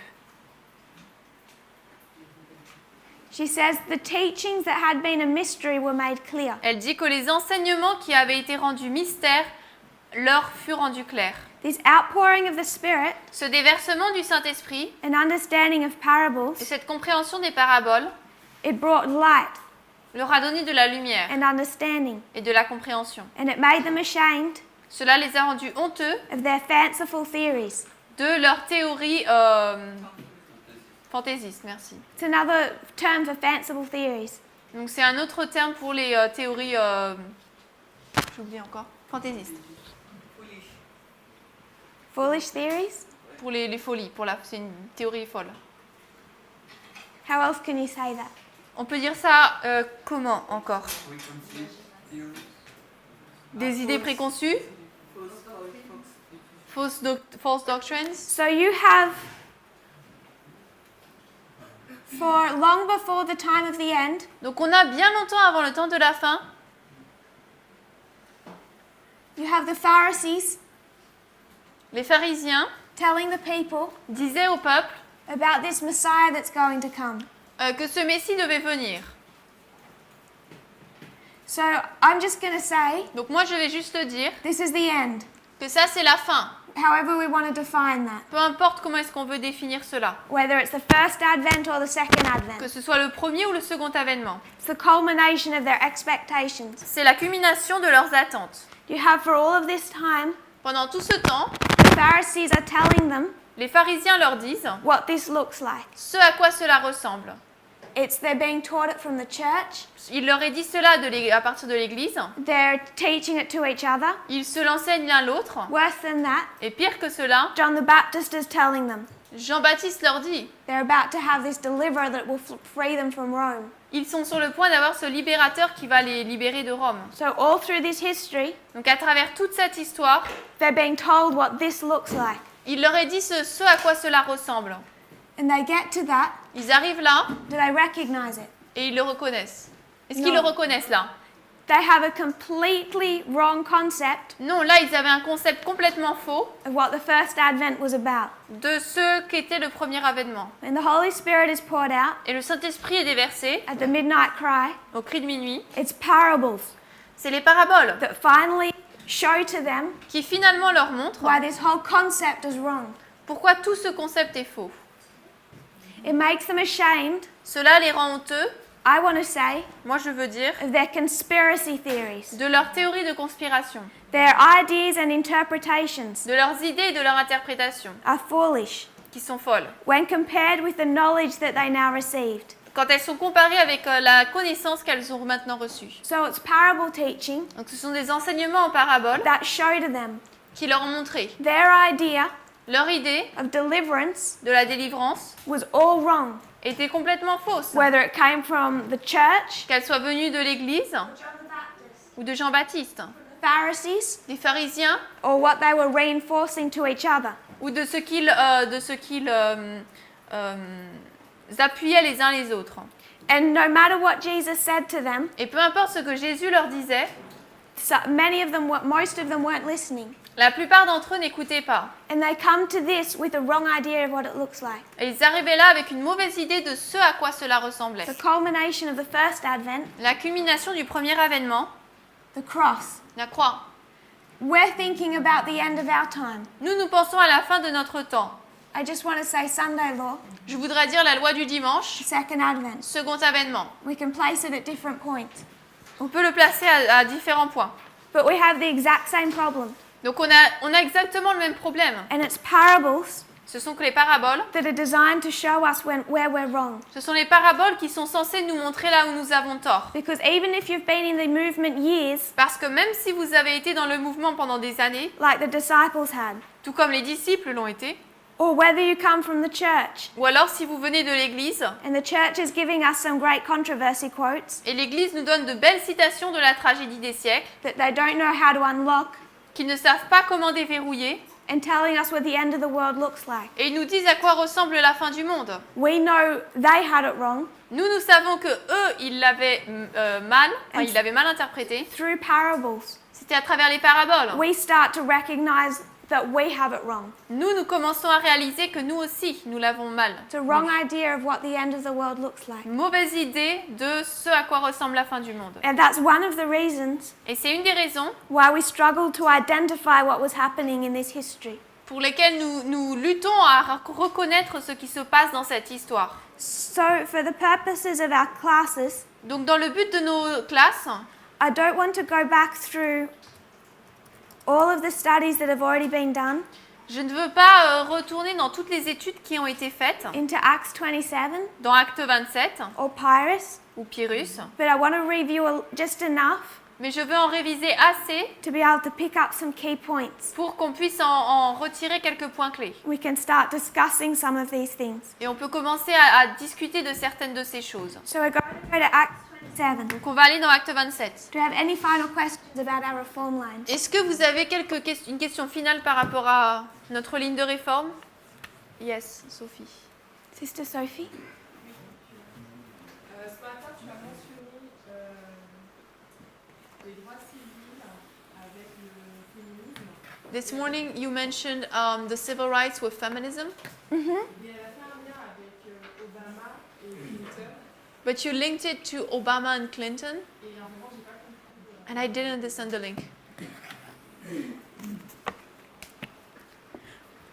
She says the teachings that had been a mystery were made clear. Elle dit que les enseignements qui avaient été rendus mystères leur furent rendus clairs. This outpouring of the Spirit, Ce déversement du Saint-Esprit an understanding of parables, et cette compréhension des paraboles it brought light leur a donné de la lumière and understanding. et de la compréhension. And it made them ashamed Cela les a rendus honteux of their fanciful theories. de leur théorie fantaisiste. Merci. It's another term for fanciful theories. Donc c'est un autre terme pour les théories, j'oublie encore, fantaisistes. Foolish theories? Pour les folies, c'est une théorie folle. How else can you say that? On peut dire ça comment encore? Des idées préconçues? False doctrines? So you have, for long before the time of the end, Donc on a bien longtemps avant le temps de la fin, you have the Pharisees les pharisiens telling the people disaient au peuple about this Messiah that's going to come. que ce Messie devait venir. So I'm just going to say, Donc moi je vais juste dire this is the end, que ça c'est la fin. however we want to define that. Peu importe comment est-ce qu'on veut définir cela. Whether it's the first advent or the second advent. Que ce soit le premier ou le second avènement. It's the culmination of their expectations. C'est la culmination de leurs attentes. You have for all of this time, Pendant tout ce temps, the Pharisees are telling them les pharisiens leur disent what this looks like. ce à quoi cela ressemble. They're being taught it from the church. Il leur est dit cela à partir de l'église. They're teaching it to each other. Ils se l'enseignent l'un l'autre. Worse than that, Et pire que cela, John the Baptist is telling them Jean-Baptiste leur dit they're about to have this deliverer that will free them from Rome. ils sont sur le point d'avoir ce libérateur qui va les libérer de Rome. So all through this history, Donc à travers toute cette histoire, they're being told what this looks like. il leur est dit ce à quoi cela ressemble. And they get to that, Ils arrivent là do they recognize it? et ils le reconnaissent. Est-ce qu'ils Non. le reconnaissent là? They have a completely wrong concept Non, là ils avaient un concept complètement faux of what the first advent was about. de ce qu'était le premier avènement. When the Holy Spirit is poured out Et le Saint-Esprit est déversé at the midnight cry, au cri de minuit. it's parables C'est les paraboles that finally show to them qui finalement leur montrent why this whole concept is wrong. pourquoi tout ce concept est faux. It makes them ashamed, Cela les rend honteux, I want to say, moi je veux dire, of their conspiracy theories, de leurs théories de conspiration, their ideas and interpretations de leurs idées et de leur interprétation, are foolish qui sont folles, when compared with the knowledge that they now received. quand elles sont comparées avec la connaissance qu'elles ont maintenant reçue. So it's parable teaching Donc ce sont des enseignements en paraboles that show to them qui leur ont montré their idea leur idée of deliverance de la délivrance was all wrong, était complètement fausse, whether it came from the church, qu'elle soit venue de l'Église ou de Jean-Baptiste, Pharisees, des pharisiens or what they were reinforcing to each other. ou de ce qu'ils appuyaient les uns les autres. And no matter what Jesus said to them, Et peu importe ce que Jésus leur disait, most of them weren't listening. la plupart d'entre eux n'écoutaient pas. And they come to this with a wrong idea of what it looks like. Et ils arrivaient là avec une mauvaise idée de ce à quoi cela ressemblait. The culmination of the first advent, La culmination du premier avènement, the cross, la croix, we're thinking about the end of our time. Nous pensons à la fin de notre temps. I just want to say Sunday law, Je voudrais dire la loi du dimanche, second advent. second avènement. We can place it at different points. On peut le placer à différents points. But we have the exact same problem. Donc on a exactement le même problème. And it's parables Ce sont que les paraboles. that are designed to show us where we're wrong. Ce sont les paraboles qui sont censées nous montrer là où nous avons tort. Because even if you've been in the movement years, Parce que même si vous avez été dans le mouvement pendant des années, like the disciples had, tout comme les disciples l'ont été, or whether you come from the church, ou alors si vous venez de l'Église, and the church is giving us some great controversy quotes et l'Église nous donne de belles citations de la tragédie des siècles, that they don't know how to unlock, qui ne savent pas comment déverrouiller, and telling us what the end of the world looks like. et ils nous disent à quoi ressemble la fin du monde. We know they had it wrong Nous savons que eux, ils l'avaient ils l'avaient mal interprété. through parables. C'était à travers les paraboles. We start to recognize that we have it wrong. Nous commençons à réaliser que nous aussi, nous l'avons mal. It's a wrong idea of what the end of the world looks like. Une mauvaise idée de ce à quoi ressemble la fin du monde. And that's one of the reasons Et c'est une des raisons why we struggle to identify what was happening in this history. pour lesquelles nous luttons à reconnaître ce qui se passe dans cette histoire. So, for the purposes of our classes, Donc dans le but de nos classes, I don't want to go back through all of the studies that have already been done je ne veux pas retourner dans toutes les études qui ont été faites into Acts 27 dans Acte 27 or Pyrrhus, ou Pyrrhus, but I want to review just enough mais je veux en réviser assez to be able to pick up some key points. pour qu'on puisse en retirer quelques points clés. We can start discussing some of these things. Et on peut commencer à discuter de certaines de ces choses. So we're going to go to Acts 27. Donc on va aller dans Acte 27. Do you have any final questions about our reform lines? Est-ce que vous avez une question finale par rapport à notre ligne de réforme? Yes, Sophie. Sister Sophie? Ce matin, tu as mentionné les droits civils avec le féminisme. This morning you mentioned the civil rights with feminism, Et elle a fait un lien avec Obama et Clinton. but you linked it to Obama and Clinton, Et à un moment, j'ai pas compris. and I didn't understand the link.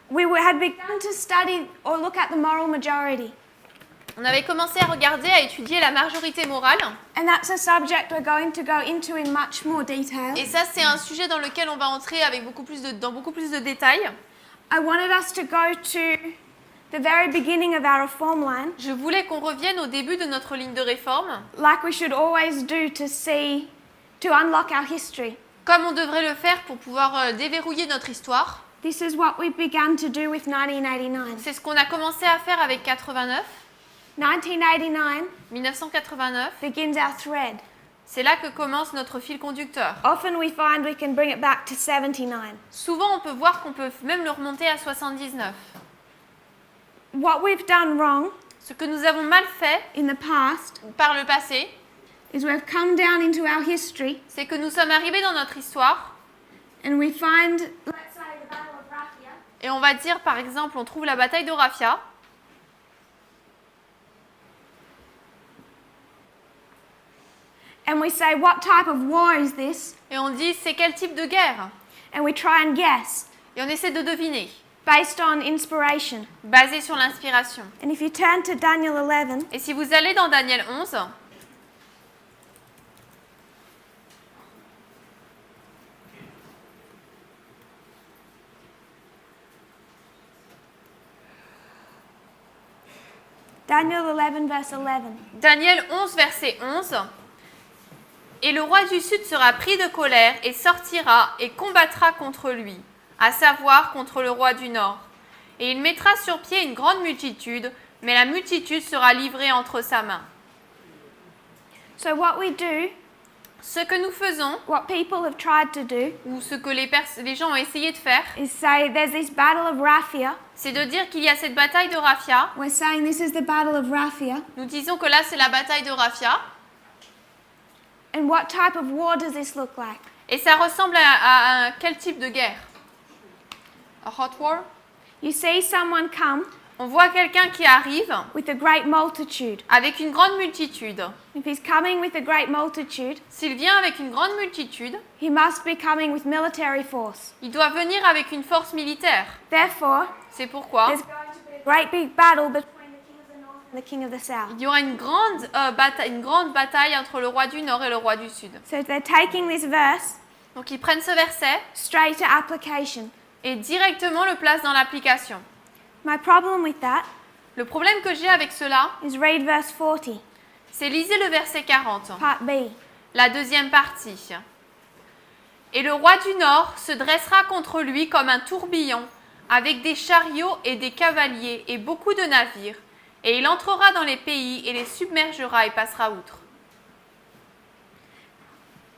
We had begun to study or look at the moral majority. On avait commencé à regarder, à étudier la majorité morale, And that's a subject we're going to go into in much more detail. et ça c'est un sujet dans lequel on va entrer avec dans beaucoup plus de détails. I wanted us to go to the very beginning of our reform line, Je voulais qu'on revienne au début de notre ligne de réforme, like we should always do to unlock our history. comme on devrait le faire pour pouvoir déverrouiller notre histoire. This is what we began to do with 1989. C'est ce qu'on a commencé à faire avec 89. 1989 1989, begins our thread. c'est là que commence notre fil conducteur. Often we find we can bring it back to 79. Souvent, on peut voir qu'on peut même le remonter à 79. What we've done wrong Ce que nous avons mal fait in the past par le passé, is we've come down into our history c'est que nous sommes arrivés dans notre histoire and we find, let's say, the Battle of Raphia, et on va dire, par exemple, on trouve la bataille de Raphia. and we say, what type of war is this? Et on dit, c'est quel type de guerre? And we try and guess Et on essaie de deviner, based on inspiration. basé sur l'inspiration. And if you turn to Daniel 11, Et si vous allez dans Daniel 11, Daniel 11 verse 11. Daniel 11, verset 11. Et le roi du Sud sera pris de colère et sortira et combattra contre lui, à savoir contre le roi du Nord. Et il mettra sur pied une grande multitude, mais la multitude sera livrée entre sa main. So what we do, Ce que nous faisons, what people have tried to do, ou ce que les gens ont essayé de faire, is say there's this battle of Raphia. c'est de dire qu'il y a cette bataille de Raphia. We're saying this is the battle of Raphia. Nous disons que là, c'est la bataille de Raphia. And what type of war does this look like? Et ça ressemble à quel type de guerre? A hot war? You see someone come, On voit quelqu'un qui arrive with a great multitude. avec une grande multitude. If he's coming with a great multitude, S'il vient avec une grande multitude, he must be coming with military force. il doit venir avec une force militaire. Therefore, C'est pourquoi there's going to be a great big battle between the king of the north and the king of the south. il y aura une grande bataille entre le roi du Nord et le roi du Sud. So they're taking this verse Donc ils prennent ce verset straight to application. et directement le placent dans l'application. My problem with that Le problème que j'ai avec cela, is read verse 40, c'est lisez le verset 40, part B. la deuxième partie. Et le roi du Nord se dressera contre lui comme un tourbillon, avec des chariots et des cavaliers et beaucoup de navires, et il entrera dans les pays et les submergera et passera outre.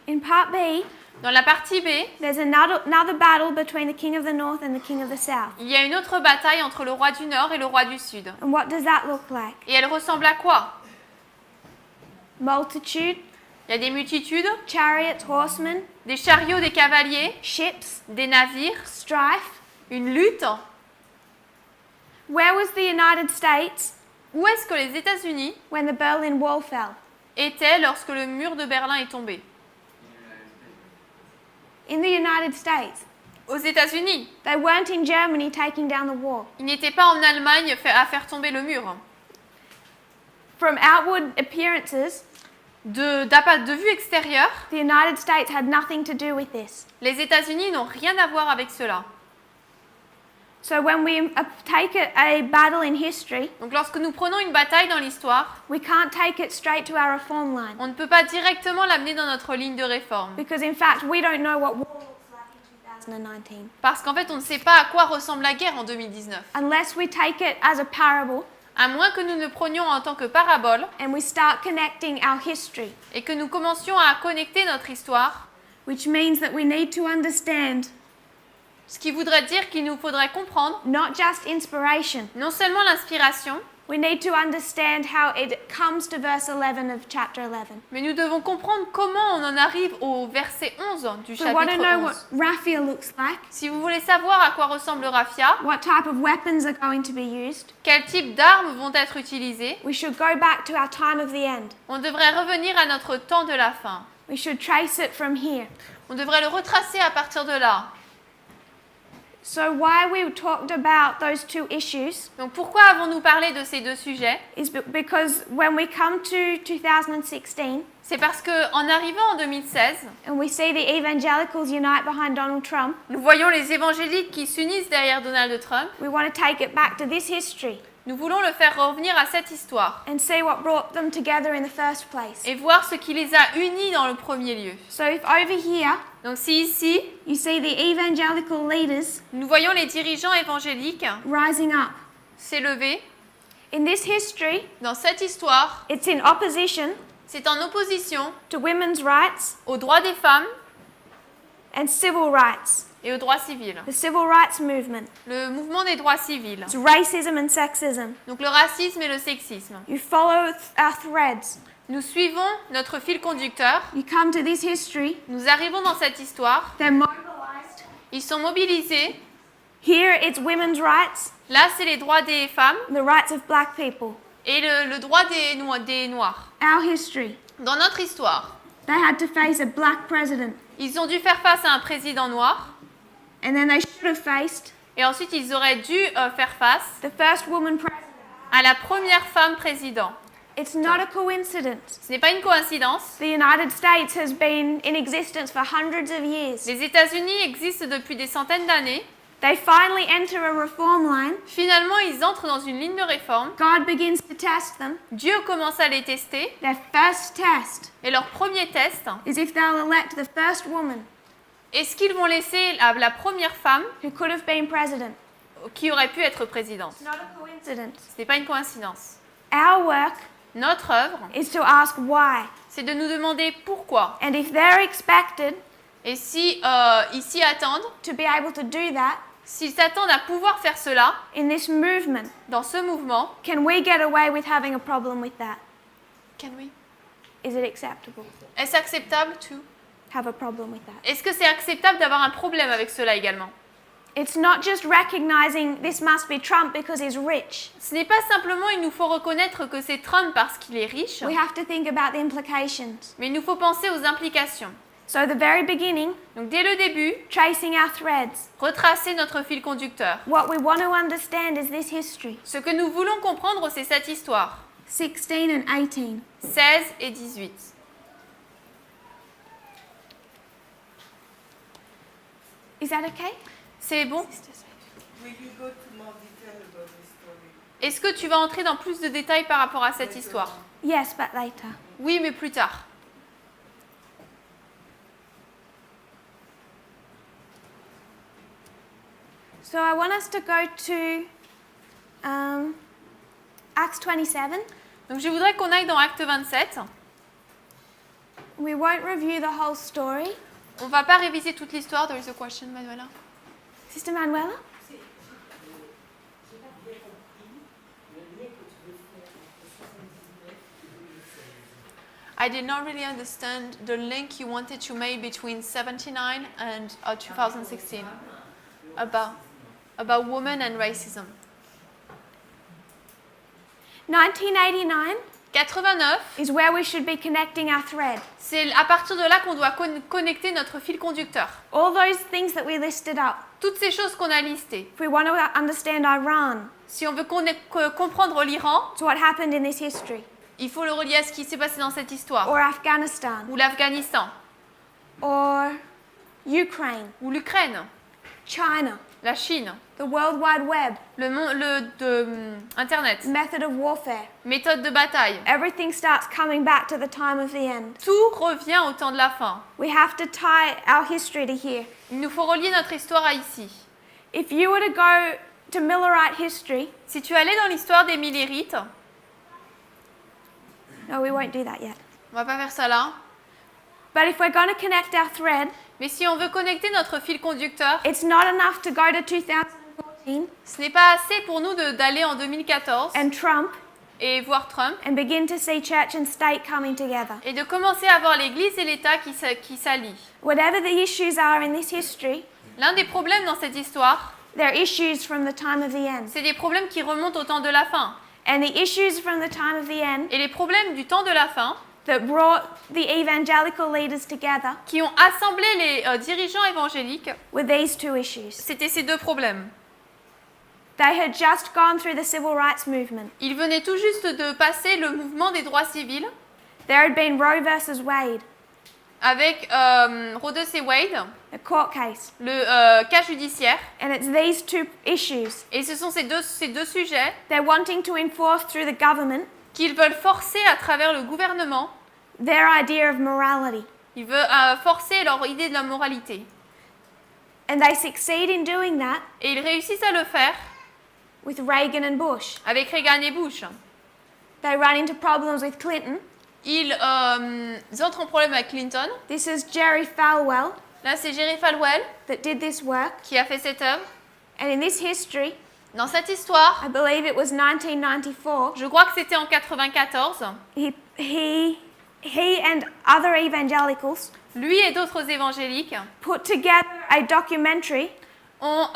In part B, Dans la partie B, there's another battle between the king of the north and the king of the south. il y a une autre bataille entre le roi du Nord et le roi du Sud. And what does that look like? Et elle ressemble à quoi? Multitude, Il y a des multitudes, chariots, horsemen, des chariots, des cavaliers, ships, des navires, strife. une lutte. Where was the United States Où est-ce que les États-Unis when the Berlin Wall fell? étaient lorsque le mur de Berlin est tombé? In the United States. Aux États-Unis. They weren't in Germany taking down the wall. Ils n'étaient pas en Allemagne à faire tomber le mur. From outward appearances, De vue extérieure, the United States had nothing to do with this. les États-Unis n'ont rien à voir avec cela. So when we take a battle in history, Donc lorsque nous prenons une bataille dans l'histoire, we can't take it straight to our reform line. on ne peut pas directement l'amener dans notre ligne de réforme. Because in fact, we don't know what war looks like in 2019. Parce qu'en fait, on ne sait pas à quoi ressemble la guerre en 2019. Unless we take it as a parable À moins que nous le prenions en tant que parabole and we start connecting our history, et que nous commencions à connecter notre histoire, which means that we need to understand ce qui voudrait dire qu'il nous faudrait comprendre not just inspiration, non seulement l'inspiration, we need to understand how it comes to verse 11 of chapter 11. mais nous devons comprendre comment on en arrive au verset 11 du So we want to chapitre know 11. what raffia looks like, Si vous voulez savoir à quoi ressemble le raffia, what type of weapons are going to be used. quel type d'armes vont être utilisées, We should go back to our time of the end. on devrait revenir à notre temps de la fin. We should trace it from here. On devrait le retracer à partir de là. So why we talked about those two issues Donc pourquoi avons-nous parlé de ces deux sujets? is because when we come to 2016 C'est parce qu'en arrivant en 2016, and we see the evangelicals unite behind Donald Trump, nous voyons les évangéliques qui s'unissent derrière Donald Trump. we want to take it back to this history Nous voulons le faire revenir à cette histoire and see what brought them together in the first place. et voir ce qui les a unis dans le premier lieu. So if over here Donc si ici, you see the evangelical leaders nous voyons les dirigeants évangéliques rising up, s'élever, in this history dans cette histoire, it's in opposition c'est en opposition to women's rights aux droits des femmes and civil rights, et aux droits civils. the civil rights movement. Le mouvement des droits civils. It's racism and sexism. Donc le racisme et le sexisme. You follow our threads. Nous suivons notre fil conducteur. You come to this history. Nous arrivons dans cette histoire. They're mobilized. Ils sont mobilisés. Here it's women's rights, Là, c'est les droits des femmes the rights of black people. et le droit des Noirs. Our history. Dans notre histoire, They had to face a black president. ils ont dû faire face à un président noir. And then they should have faced Et ensuite, ils auraient dû faire face the first woman president. à la première femme président. It's not a coincidence. Ce n'est pas une coïncidence. The United States has been in existence for hundreds of years. Les États-Unis existent depuis des centaines d'années. They finally enter a reform line. Finalement, ils entrent dans une ligne de réforme. God begins to test them. Dieu commence à les tester. Their first test Et leur premier test, is if they'll elect the first woman est-ce qu'ils vont laisser la première femme who could have been president. qui aurait pu être présidente? It's not a coincidence. Ce n'est pas une coïncidence. Our work Notre œuvre, is to ask why. c'est de nous demander pourquoi. And if they're expected Et si ils s'y attendent, to be able to do that s'ils s'attendent à pouvoir faire cela in this movement, dans ce mouvement, can we get away with having a problem with that? Is it acceptable? Est-ce acceptable to? Have a problem with that? Est-ce que c'est acceptable d'avoir un problème avec cela également? It's not just recognizing this must be Trump because he's rich. Ce n'est pas simplement il nous faut reconnaître que c'est Trump parce qu'il est riche, We have to think about the implications. mais il nous faut penser aux implications. So at the very beginning, Donc dès le début, tracing our threads. retracer notre fil conducteur. What we want to understand is this history. Ce que nous voulons comprendre, c'est cette histoire. 16 and 18. 16 et 18. Is that okay? C'est bon? Will you go to more detail about this story? Est-ce que tu vas entrer dans plus de détails par rapport à cette histoire? Yes, but later. Oui, mais plus tard. So I want us to go to Acts 27. Donc je voudrais qu'on aille dans Acte 27. We won't review the whole story. On va pas réviser toute l'histoire. There is a question, Manuela. Sister Manuela? I did not really understand the link you wanted to make between 79 and 2016 about women and racism. 1989 89, is where we should be connecting our thread. c'est à partir de là qu'on doit connecter notre fil conducteur. All those things that we listed up. Toutes ces choses qu'on a listées. If we want to understand Iran, Si on veut comprendre l'Iran, to what happened in this history, il faut le relier à ce qui s'est passé dans cette histoire. or Afghanistan, Ou l'Afghanistan, or Ukraine, ou l'Ukraine, China, la Chine, the World Wide Web, Internet, method of warfare. méthode de bataille. Everything starts coming back to the time of the end. Tout revient au temps de la fin. We have to tie our history to here. Il nous faut relier notre histoire à ici. If you were to go to Millerite history, Si tu allais dans l'histoire des Millérites, no, we won't do that yet. on va pas faire ça là, But if we're going to connect our thread, mais si on veut connecter notre fil conducteur, it's not enough to go to 2014 ce n'est pas assez pour nous d'aller en 2014 and Trump et voir Trump and begin to see church and state coming together. et de commencer à voir l'Église et l'État qui s'allient. Whatever the issues are in this history, L'un des problèmes dans cette histoire, they're issues from the time of the end. c'est des problèmes qui remontent au temps de la fin. And the issues from the time of the end Et les problèmes du temps de la fin, that brought the evangelical leaders together qui ont assemblé les dirigeants évangéliques, were these two issues. c'était ces deux problèmes. They had just gone through the civil rights movement. Ils venaient tout juste de passer le mouvement des droits civils There had been Roe versus Wade, avec Roe et Wade, a court case. le cas judiciaire. And it's these two issues Et ce sont ces deux sujets they're wanting to enforce through the government qu'ils veulent forcer à travers le gouvernement. their idea of morality. Ils veulent forcer leur idée de la moralité. And they succeed in doing that Et ils réussissent à le faire with Reagan and Bush. avec Reagan et Bush. They run into problems with Clinton. Ils entrent en problème avec Clinton. This is Jerry Falwell Là, c'est Jerry Falwell that did this work. qui a fait cette œuvre. And in this history, Dans cette histoire, I believe it was 1994, je crois que c'était en 94, he and other evangelicals lui et d'autres évangéliques put together a documentary ont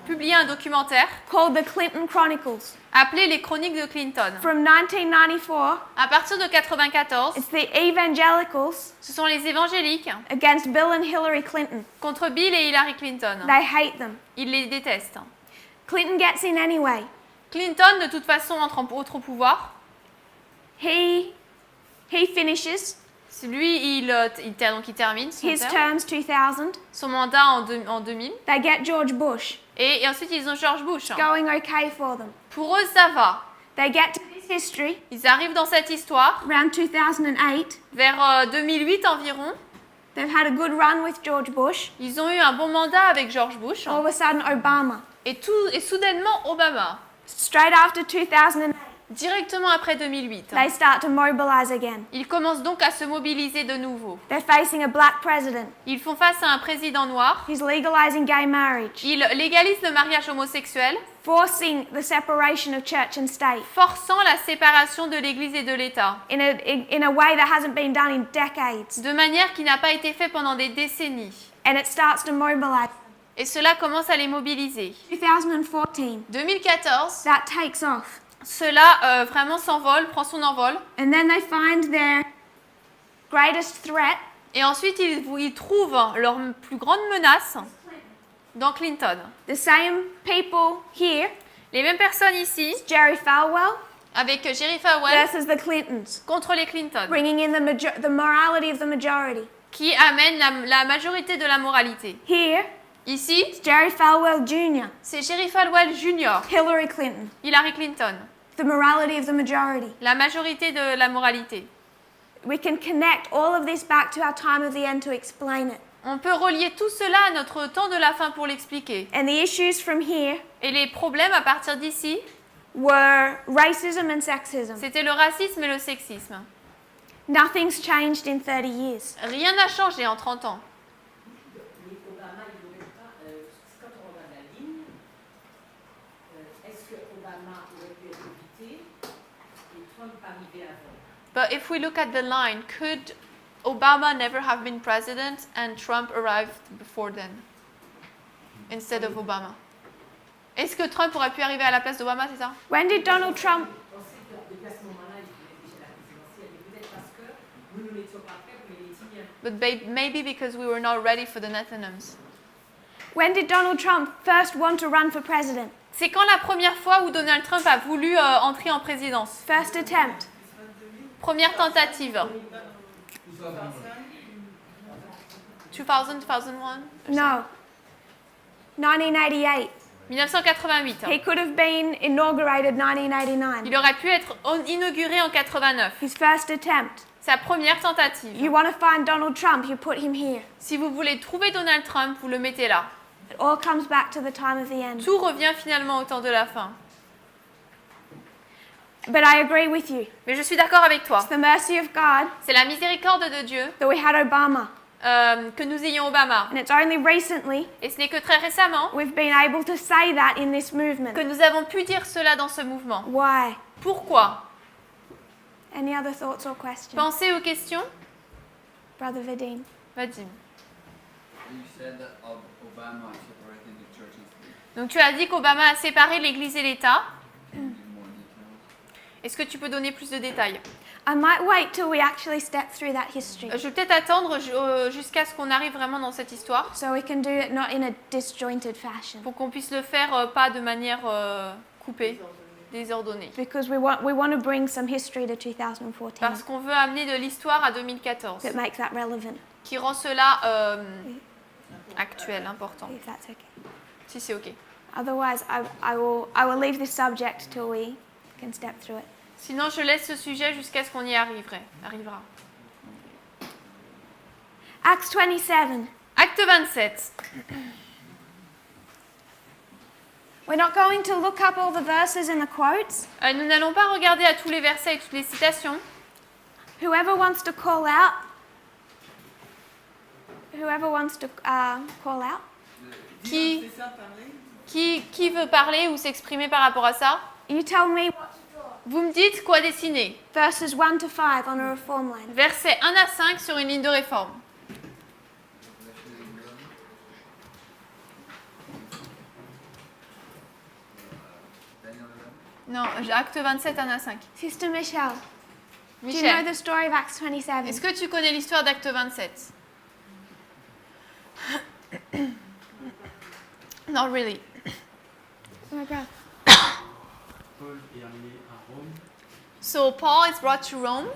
publié un documentaire called The Clinton Chronicles. appelé Les Chroniques de Clinton. From 1994, À partir de 94, it's the evangelicals ce sont les évangéliques against Bill and Hillary Clinton. contre Bill et Hillary Clinton. They hate them. Ils les détestent. Clinton gets in anyway. Clinton, de toute façon, entre au pouvoir. He finishes Lui, il termine son his terme, terms 2000. son mandat en 2000. They get George Bush. Et ensuite, ils ont George Bush. Going okay for them. Pour eux, ça va. They get to this history Ils arrivent dans cette histoire around 2008. vers 2008 environ. They've had a good run with George Bush. Ils ont eu un bon mandat avec George Bush. All of a sudden, Obama. Et soudainement, Obama. Straight after 2008, Directement après 2008. they start to mobilize again. Ils commencent donc à se mobiliser de nouveau. They're facing a black president. Ils font face à un président noir. He's legalizing gay marriage, Ils légalisent le mariage homosexuel, forcing the separation of church and state forçant la séparation de l'Église et de l'État, in a way that hasn't been done in decades. de manière qui n'a pas été faite pendant des décennies. And it starts to mobilize. Et cela commence à les mobiliser. 2014, 2014, that takes off. cela vraiment s'envole, prend son envol. And then they find their greatest threat Et ensuite, ils trouvent leur plus grande menace dans Clinton. the same people here, Les mêmes personnes ici, Jerry Falwell avec Jerry Falwell versus the Clintons, contre les Clinton, bringing in the morality of the majority. qui amènent la majorité de la moralité. Here, Ici, it's Jerry Falwell Jr., c'est Jerry Falwell Jr., Hillary Clinton, Hillary Clinton, the morality of the majority. la majorité de la moralité. We can connect all of this back to our time of the end to explain it. On peut relier tout cela à notre temps de la fin pour l'expliquer. And the issues from here Et les problèmes à partir d'ici, were racism and sexism. c'était le racisme et le sexisme. Nothing's changed in 30 years. Rien n'a changé en 30 ans. Mais Obama, il n'aurait pas, quand on regarde la ligne, est-ce que Obama aurait pu être évité et Trump arriver avant? But if we look at the line, could Obama never have been president and Trump arrived before then, instead of Obama? Est-ce que Trump aurait pu arriver à la place d'Obama, c'est ça? When did Donald Trump On sait que depuis à ce moment-là, il voulait déjà la présidentielle, mais peut-être parce que nous ne l'étions pas prêts pour les Létiniens. But maybe because we were not ready for the Netherlands. When did Donald Trump first want to run for president? C'est quand la première fois où Donald Trump a voulu entrer en présidence? First attempt. Première tentative. 2000, 2001? No. 1988. 1988. He could have been inaugurated 1989. Il aurait pu être inauguré en 89. His first attempt. Sa première tentative. You want to find Donald Trump, you put him here. Si vous voulez trouver Donald Trump, vous le mettez là. It all comes back to the time of the end. Tout revient finalement au temps de la fin. But I agree with you. Mais je suis d'accord avec toi. It's the mercy of God C'est la miséricorde de Dieu that we had Obama. que nous ayons Obama. And it's only recently Et ce n'est que très récemment we've been able to say that in this movement. que nous avons pu dire cela dans ce mouvement. Why? Pourquoi? Any other thoughts or questions? Pensez aux questions. Brother Vadim. Vadim. You said that Obama separated the church and state. Donc tu as dit qu'Obama a séparé l'Église et l'État. Can you give more details? Est-ce que tu peux donner plus de détails? I might wait till we actually step through that history Je vais peut-être attendre jusqu'à ce qu'on arrive vraiment dans cette histoire so we can do it not in a disjointed fashion. pour qu'on puisse le faire pas de manière coupée, désordonnée. Because we want to bring some history to 2014 Parce qu'on veut amener de l'histoire à 2014, that makes that relevant, qui rend cela actuel, important. if that's okay. Si c'est OK. Otherwise, I will leave this subject till we can step through it. Sinon, je laisse ce sujet jusqu'à ce qu'on y arrivera. Acts 27. Acte 27. We're not going to look up all the verses and the quotes. Nous n'allons pas regarder à tous les versets et toutes les citations. Whoever wants to call out. Whoever wants to call out. Qui veut parler ou s'exprimer par rapport à ça? You tell me. Vous me dites quoi dessiner. Verses 1 to 5 on a reform line. Versets 1 à 5 sur une ligne de réforme. Non, acte 27, 1 à 5. Sister Michelle, do you know Michel, the story of Acts 27? est-ce que tu connais l'histoire d'acte 27? Not really. My brother. Paul est amené à Rome. So Paul is brought to Rome.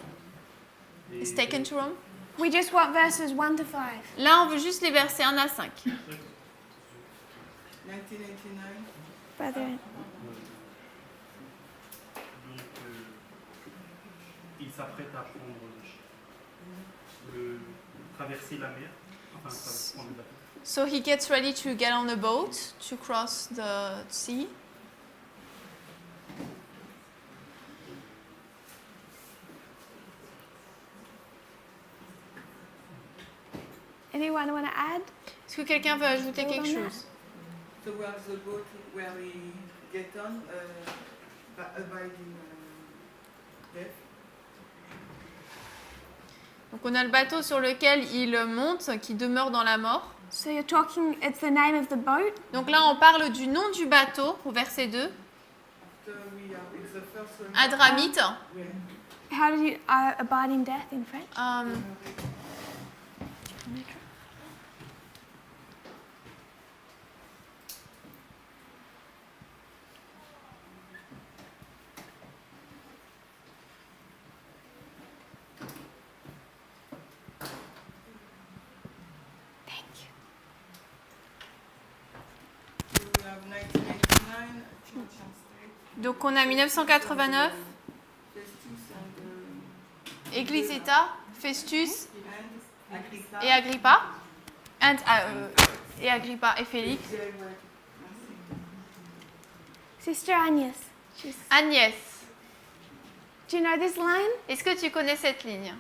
Et Is taken to Rome. We just want verses 1 to 5. Là, on veut juste les versets 1 à 5. 1989. Brother. Donc, il s'apprête à traverser la mer, enfin, prendre le bateau. So he gets ready to get on a boat to cross the sea. Anyone want to add? Est-ce que quelqu'un veut ajouter quelque chose? So where's the boat where we get on, abiding death? Donc on a le bateau sur lequel il monte, qui demeure dans la mort. So you're talking, it's the name of the boat? Donc là, on parle du nom du bateau au verset 2. It's the first one. Adramite. How do you abide in death in French? We have 1989. Donc on a 1989. Église État, Festus et Agrippa. Et Agrippa et Félix. Sister Agnes. Agnès. Do you know this line? Est-ce que tu connais cette ligne?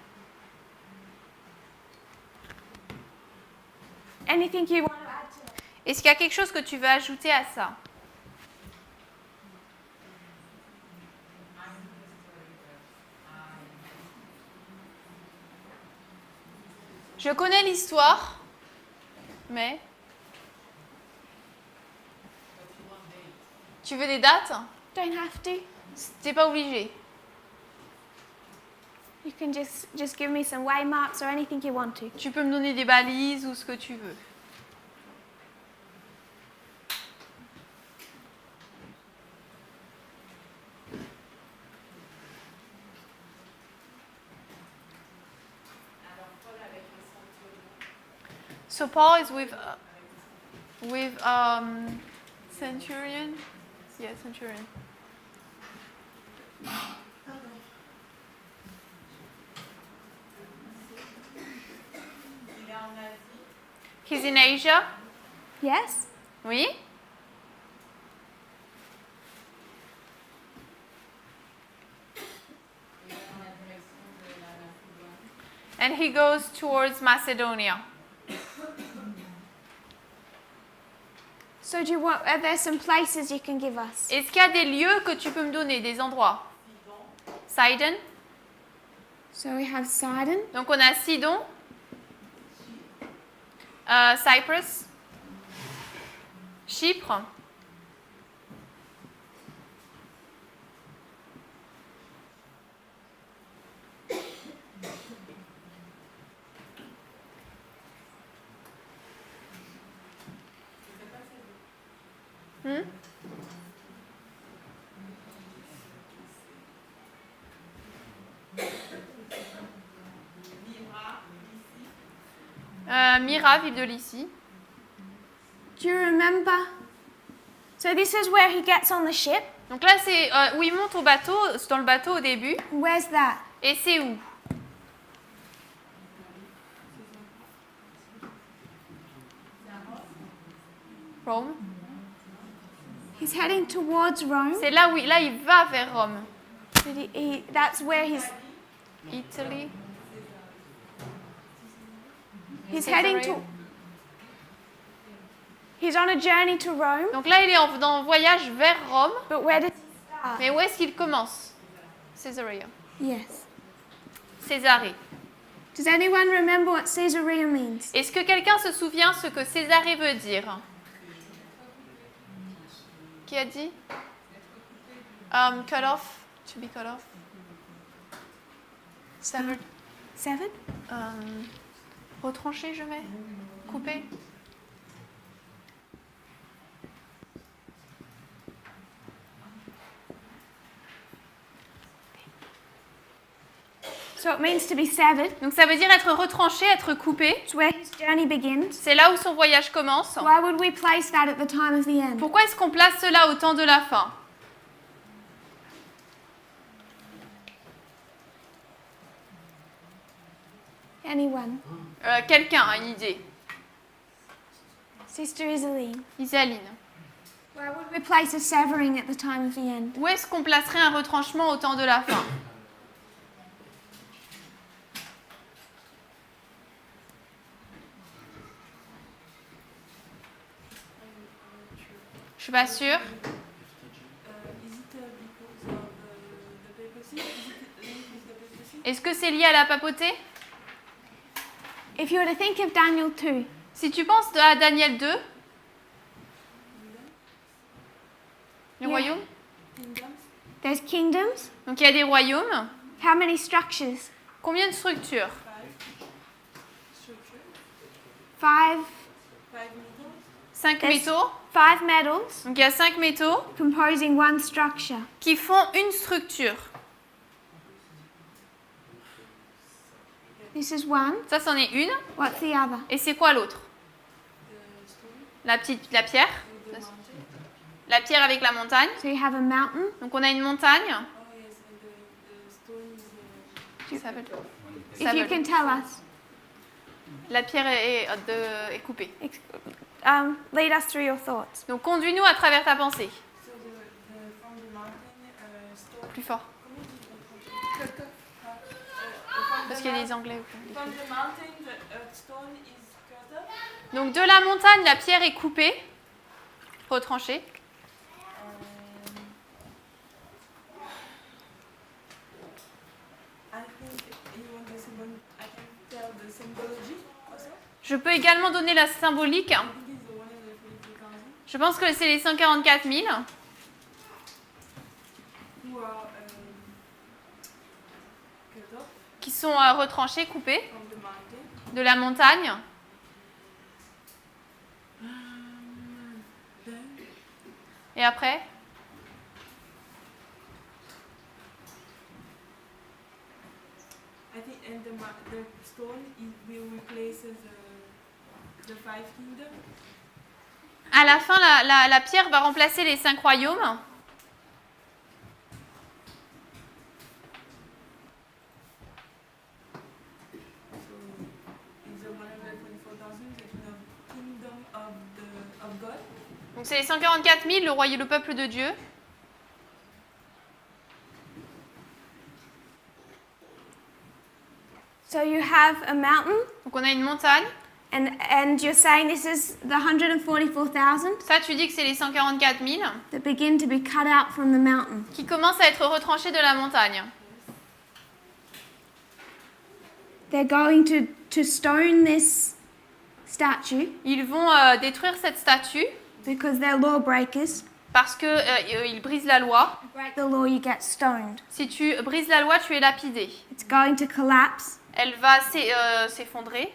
Anything you want to add to it? Est-ce qu'il y a quelque chose que tu veux ajouter à ça? Je connais l'histoire, mais... Tu veux des dates? Don't have to. T'es pas obligé. You can just give me some waymarks or anything you want to. Tu peux me donner des balises ou ce que tu veux. So Paul is with centurion. Yeah, centurion. He's in Asia. Yes? Oui. And he goes towards Macedonia. So do you want, are there some places you can give us? Est-ce qu'il y a des lieux que tu peux me donner, des endroits? Sidon. So we have Sidon. Donc on a Sidon, Cyprus, Chypre. Myra, ville de Lycie. Do you remember? So this is where he gets on the ship. Donc là, c'est où il monte au bateau, dans le bateau au début. Where's that? Et c'est où? Rome. He's heading towards Rome. C'est là où là il va vers Rome. That's where he's. Italy. He's heading to. He's on a journey to Rome. Donc là, il est en voyage vers Rome. But where does he start? Mais où est-ce qu'il commence? Caesarea. Yes. Césarée. Does anyone remember what Caesarea means? Est-ce que quelqu'un se souvient ce que Césarée veut dire? Qui a dit? Cut off. To be cut off. Severed. Severed? Retranché, je mets. Coupé. So it means to be severed. Donc ça veut dire être retranché, être coupé. It's where his journey begins. C'est là où son voyage commence. Why would we place that at the time of the end? Pourquoi est-ce qu'on place cela au temps de la fin? Anyone? Quelqu'un a une idée? Sister Isaline. Isaline. Where would we place a severing at the time of the end? Où est-ce qu'on placerait un retranchement au temps de la fin? Je suis pas sûre. Is it because of the papacy? Is it linked with the papacy? Est-ce que c'est lié à la papauté? If you were to think of Daniel 2, Si tu penses à Daniel 2, les Yeah. royaumes, There's kingdoms. donc il y a des royaumes. How many structures? Combien de structures? 5. 5 There's métaux. 5 metals Donc il y a 5 métaux composing one structure. qui font une structure. This is one. Ça, c'en est une. What's the other? Et c'est quoi l'autre? La pierre. La pierre avec la montagne. So you have a mountain. Donc on a une montagne. Ça s'appelle- ça If you s'appelle- can tell us. La pierre est coupée. Lead us through your thoughts. Donc conduis-nous à travers ta pensée. So from the mountain, stone. Plus fort. Parce qu'il y a des anglais. From the mountain, the stone is cut up. Donc de la montagne, la pierre est coupée, retranchée. I think you want the symbol. I can tell the symbology also. Je peux également donner la symbolique. I think it's the 143,000 Je pense que c'est les 144 000 who are cut off qui sont retranchés, coupés from the mountain. de la montagne. Then Et après, I think and the stone will replace the 5 kingdoms. à la fin, la pierre va remplacer les 5 royaumes. So it's the 144,000 the kingdom of God. Donc c'est les 144 000, le peuple de Dieu. So you have a mountain, Donc on a une montagne. and you're saying this is the 144,000 Ça, tu dis que c'est les 144 000 that begin to be cut out from the mountain. qui commencent à être retranchés de la montagne. They're going to stone this statue Ils vont détruire cette statue because they're lawbreakers. parce qu'ils brisent la loi. Break the law, you get stoned. Si tu brises la loi, tu es lapidé. It's going to collapse, Elle va s'effondrer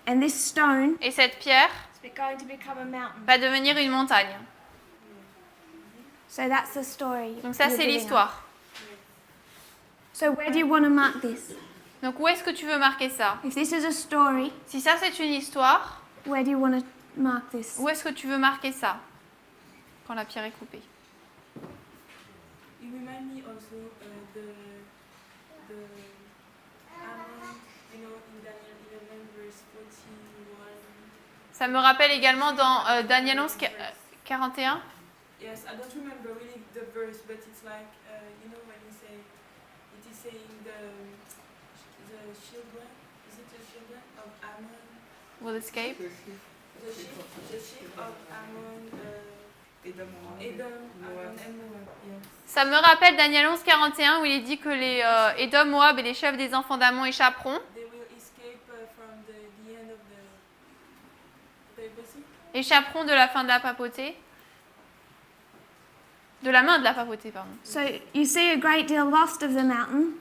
and this stone et cette pierre is going to become a mountain. va devenir une montagne. So that's the story. Donc ça, you're c'est giving us. l'histoire. So where do you want to mark this? Donc où est-ce que tu veux marquer ça? If this is a story, Si ça, c'est une histoire, where do you want to mark this? où est-ce que tu veux marquer ça quand la pierre est coupée? It remind me also the Ammon, you know, in Daniel 11 verse 41. Ça me rappelle également dans Daniel 11, 41. Yes, I don't remember really the verse, but it's like you know when you say it is saying the children, is it the children of Ammon? Will escape. The sheep of Ammon, Edom, Ammon and Moab. Yes. Ça me rappelle Daniel 11, 41 où il est dit que les Édom, Moab et les chefs des enfants d'Ammon échapperont. They will escape from the end of the papacy. Échapperont de la fin de la papauté. De la main de la papauté, pardon. So you see a great deal lost of the mountain.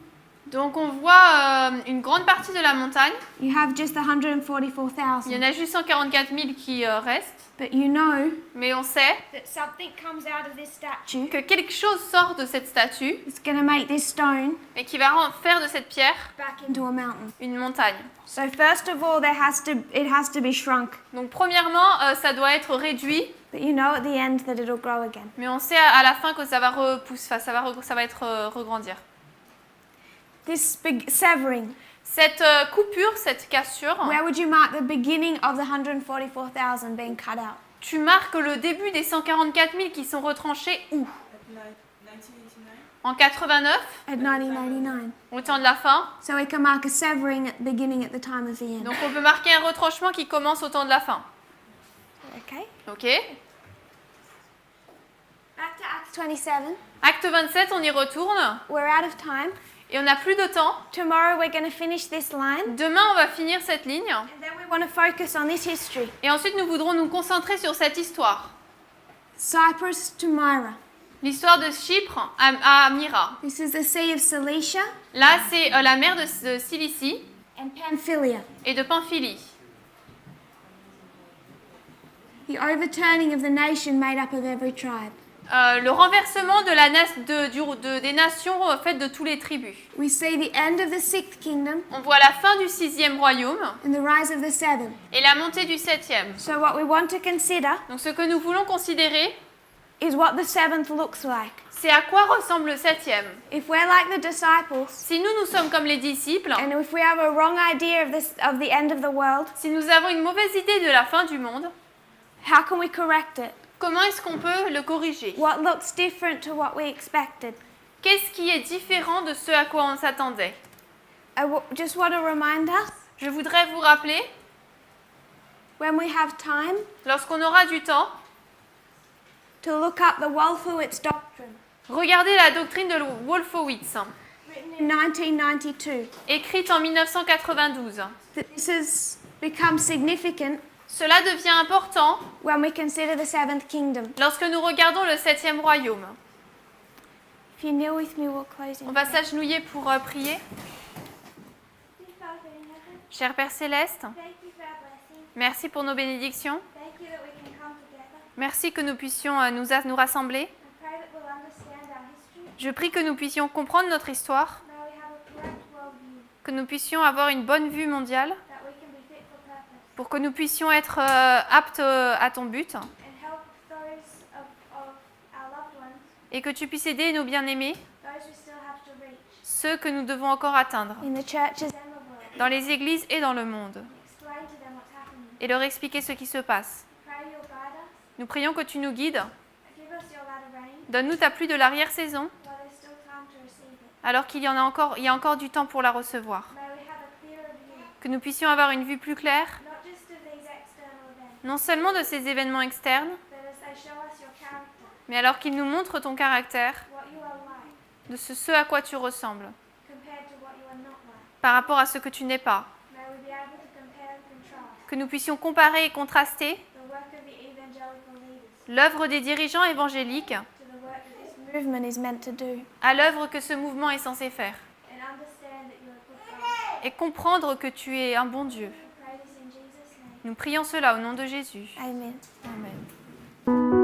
Donc on voit une grande partie de la montagne. You have just the Il y en 144,000. a juste 144 000 qui restent. But you know Mais on sait that something comes out of this statue. que quelque chose sort de cette statue It's going to make this stone et qui va faire de cette pierre back into a mountain. une montagne. So first of all, it has to be shrunk. Donc premièrement, ça doit être réduit, But you know at the end that it'll grow again. mais on sait à la fin que ça va repousser, ça va être regrandir. This big severing. Cette coupure, cette cassure, Where would you mark the beginning of the 144,000 being cut out? tu marques le début des 144 000 qui sont retranchés où? At 1989. En 89, At 1999. au temps de la fin. So we can mark a severing at the beginning at the time of the end. Donc on peut marquer un retranchement qui commence au temps de la fin. Okay. Ok. Back to Acts 27. Acte 27, on y retourne. We're out of time. Et on n'a plus de temps. Tomorrow we're going to finish this line. Demain, on va finir cette ligne. And then we want to focus on this history. Et ensuite, nous voudrons nous concentrer sur cette histoire. Cyprus to Myra. L'histoire de Chypre à Myra. This is the Sea of Cilicia Là, c'est la mer de Cilicie and Pamphylia. et de Pamphylie. The overturning of the nation made up of every tribe. Le renversement des nations faites de tous les tribus. We see the end of the sixth kingdom On voit la fin du 6e royaume and the rise of the seventh. et la montée du 7e. So what we want to consider Donc ce que nous voulons considérer, is what the seventh looks like. c'est à quoi ressemble le 7e. If we're like the disciples, Si nous sommes comme les disciples, and if we have a wrong idea of the end of the world, si nous avons une mauvaise idée de la fin du monde, how can we correct it? comment est-ce qu'on peut le corriger? What looks different to what we expected? Qu'est-ce qui est différent de ce à quoi on s'attendait? I just want to remind us, Je voudrais vous rappeler, when we have time, lorsqu'on aura du temps, to look up the Wolfowitz doctrine, regardez la doctrine de Wolfowitz, written in 1992. écrite en 1992. That this has become significant Cela devient important when we consider the seventh kingdom. lorsque nous regardons le 7e royaume. If you kneel with me, we'll close in On va prayer. s'agenouiller pour prier. Cher Père Céleste, Thank you for our blessing. merci pour nos bénédictions. Thank you that we can come together. Merci que nous puissions nous rassembler. I pray that we'll understand our history. Je prie que nous puissions comprendre notre histoire, May we have a correct worldview. que nous puissions avoir une bonne vue mondiale, That we can be fit for purpose. pour que nous puissions être aptes à ton but, And help those of our loved ones, et que tu puisses aider nos bien-aimés, those we still have to reach. ceux que nous devons encore atteindre, In the churches and the world. dans les églises et dans le monde, Explain to them what's happening. et leur expliquer ce qui se passe. Pray you'll guide us. Nous prions que tu nous guides. Give us your latter rain. Donne-nous ta pluie de l'arrière-saison, While there's still time to receive it. alors qu'il y a encore du temps pour la recevoir. May we have a clearer view. Que nous puissions avoir une vue plus claire, Not just of these external events, non seulement de ces événements externes, but as they show us your character, mais alors qu'ils nous montrent ton caractère, what you are like, de ce à quoi tu ressembles, compared to what you are not like. par rapport à ce que tu n'es pas. May we be able to compare and contrast Que nous puissions comparer et contraster the work of the evangelical leaders l'œuvre des dirigeants évangéliques to the work that this movement is meant to do, à l'œuvre que ce mouvement est censé faire, and understand that you are good God. et comprendre que tu es un bon Dieu. We pray this in Jesus' name. Nous prions cela au nom de Jésus. Amen. Amen.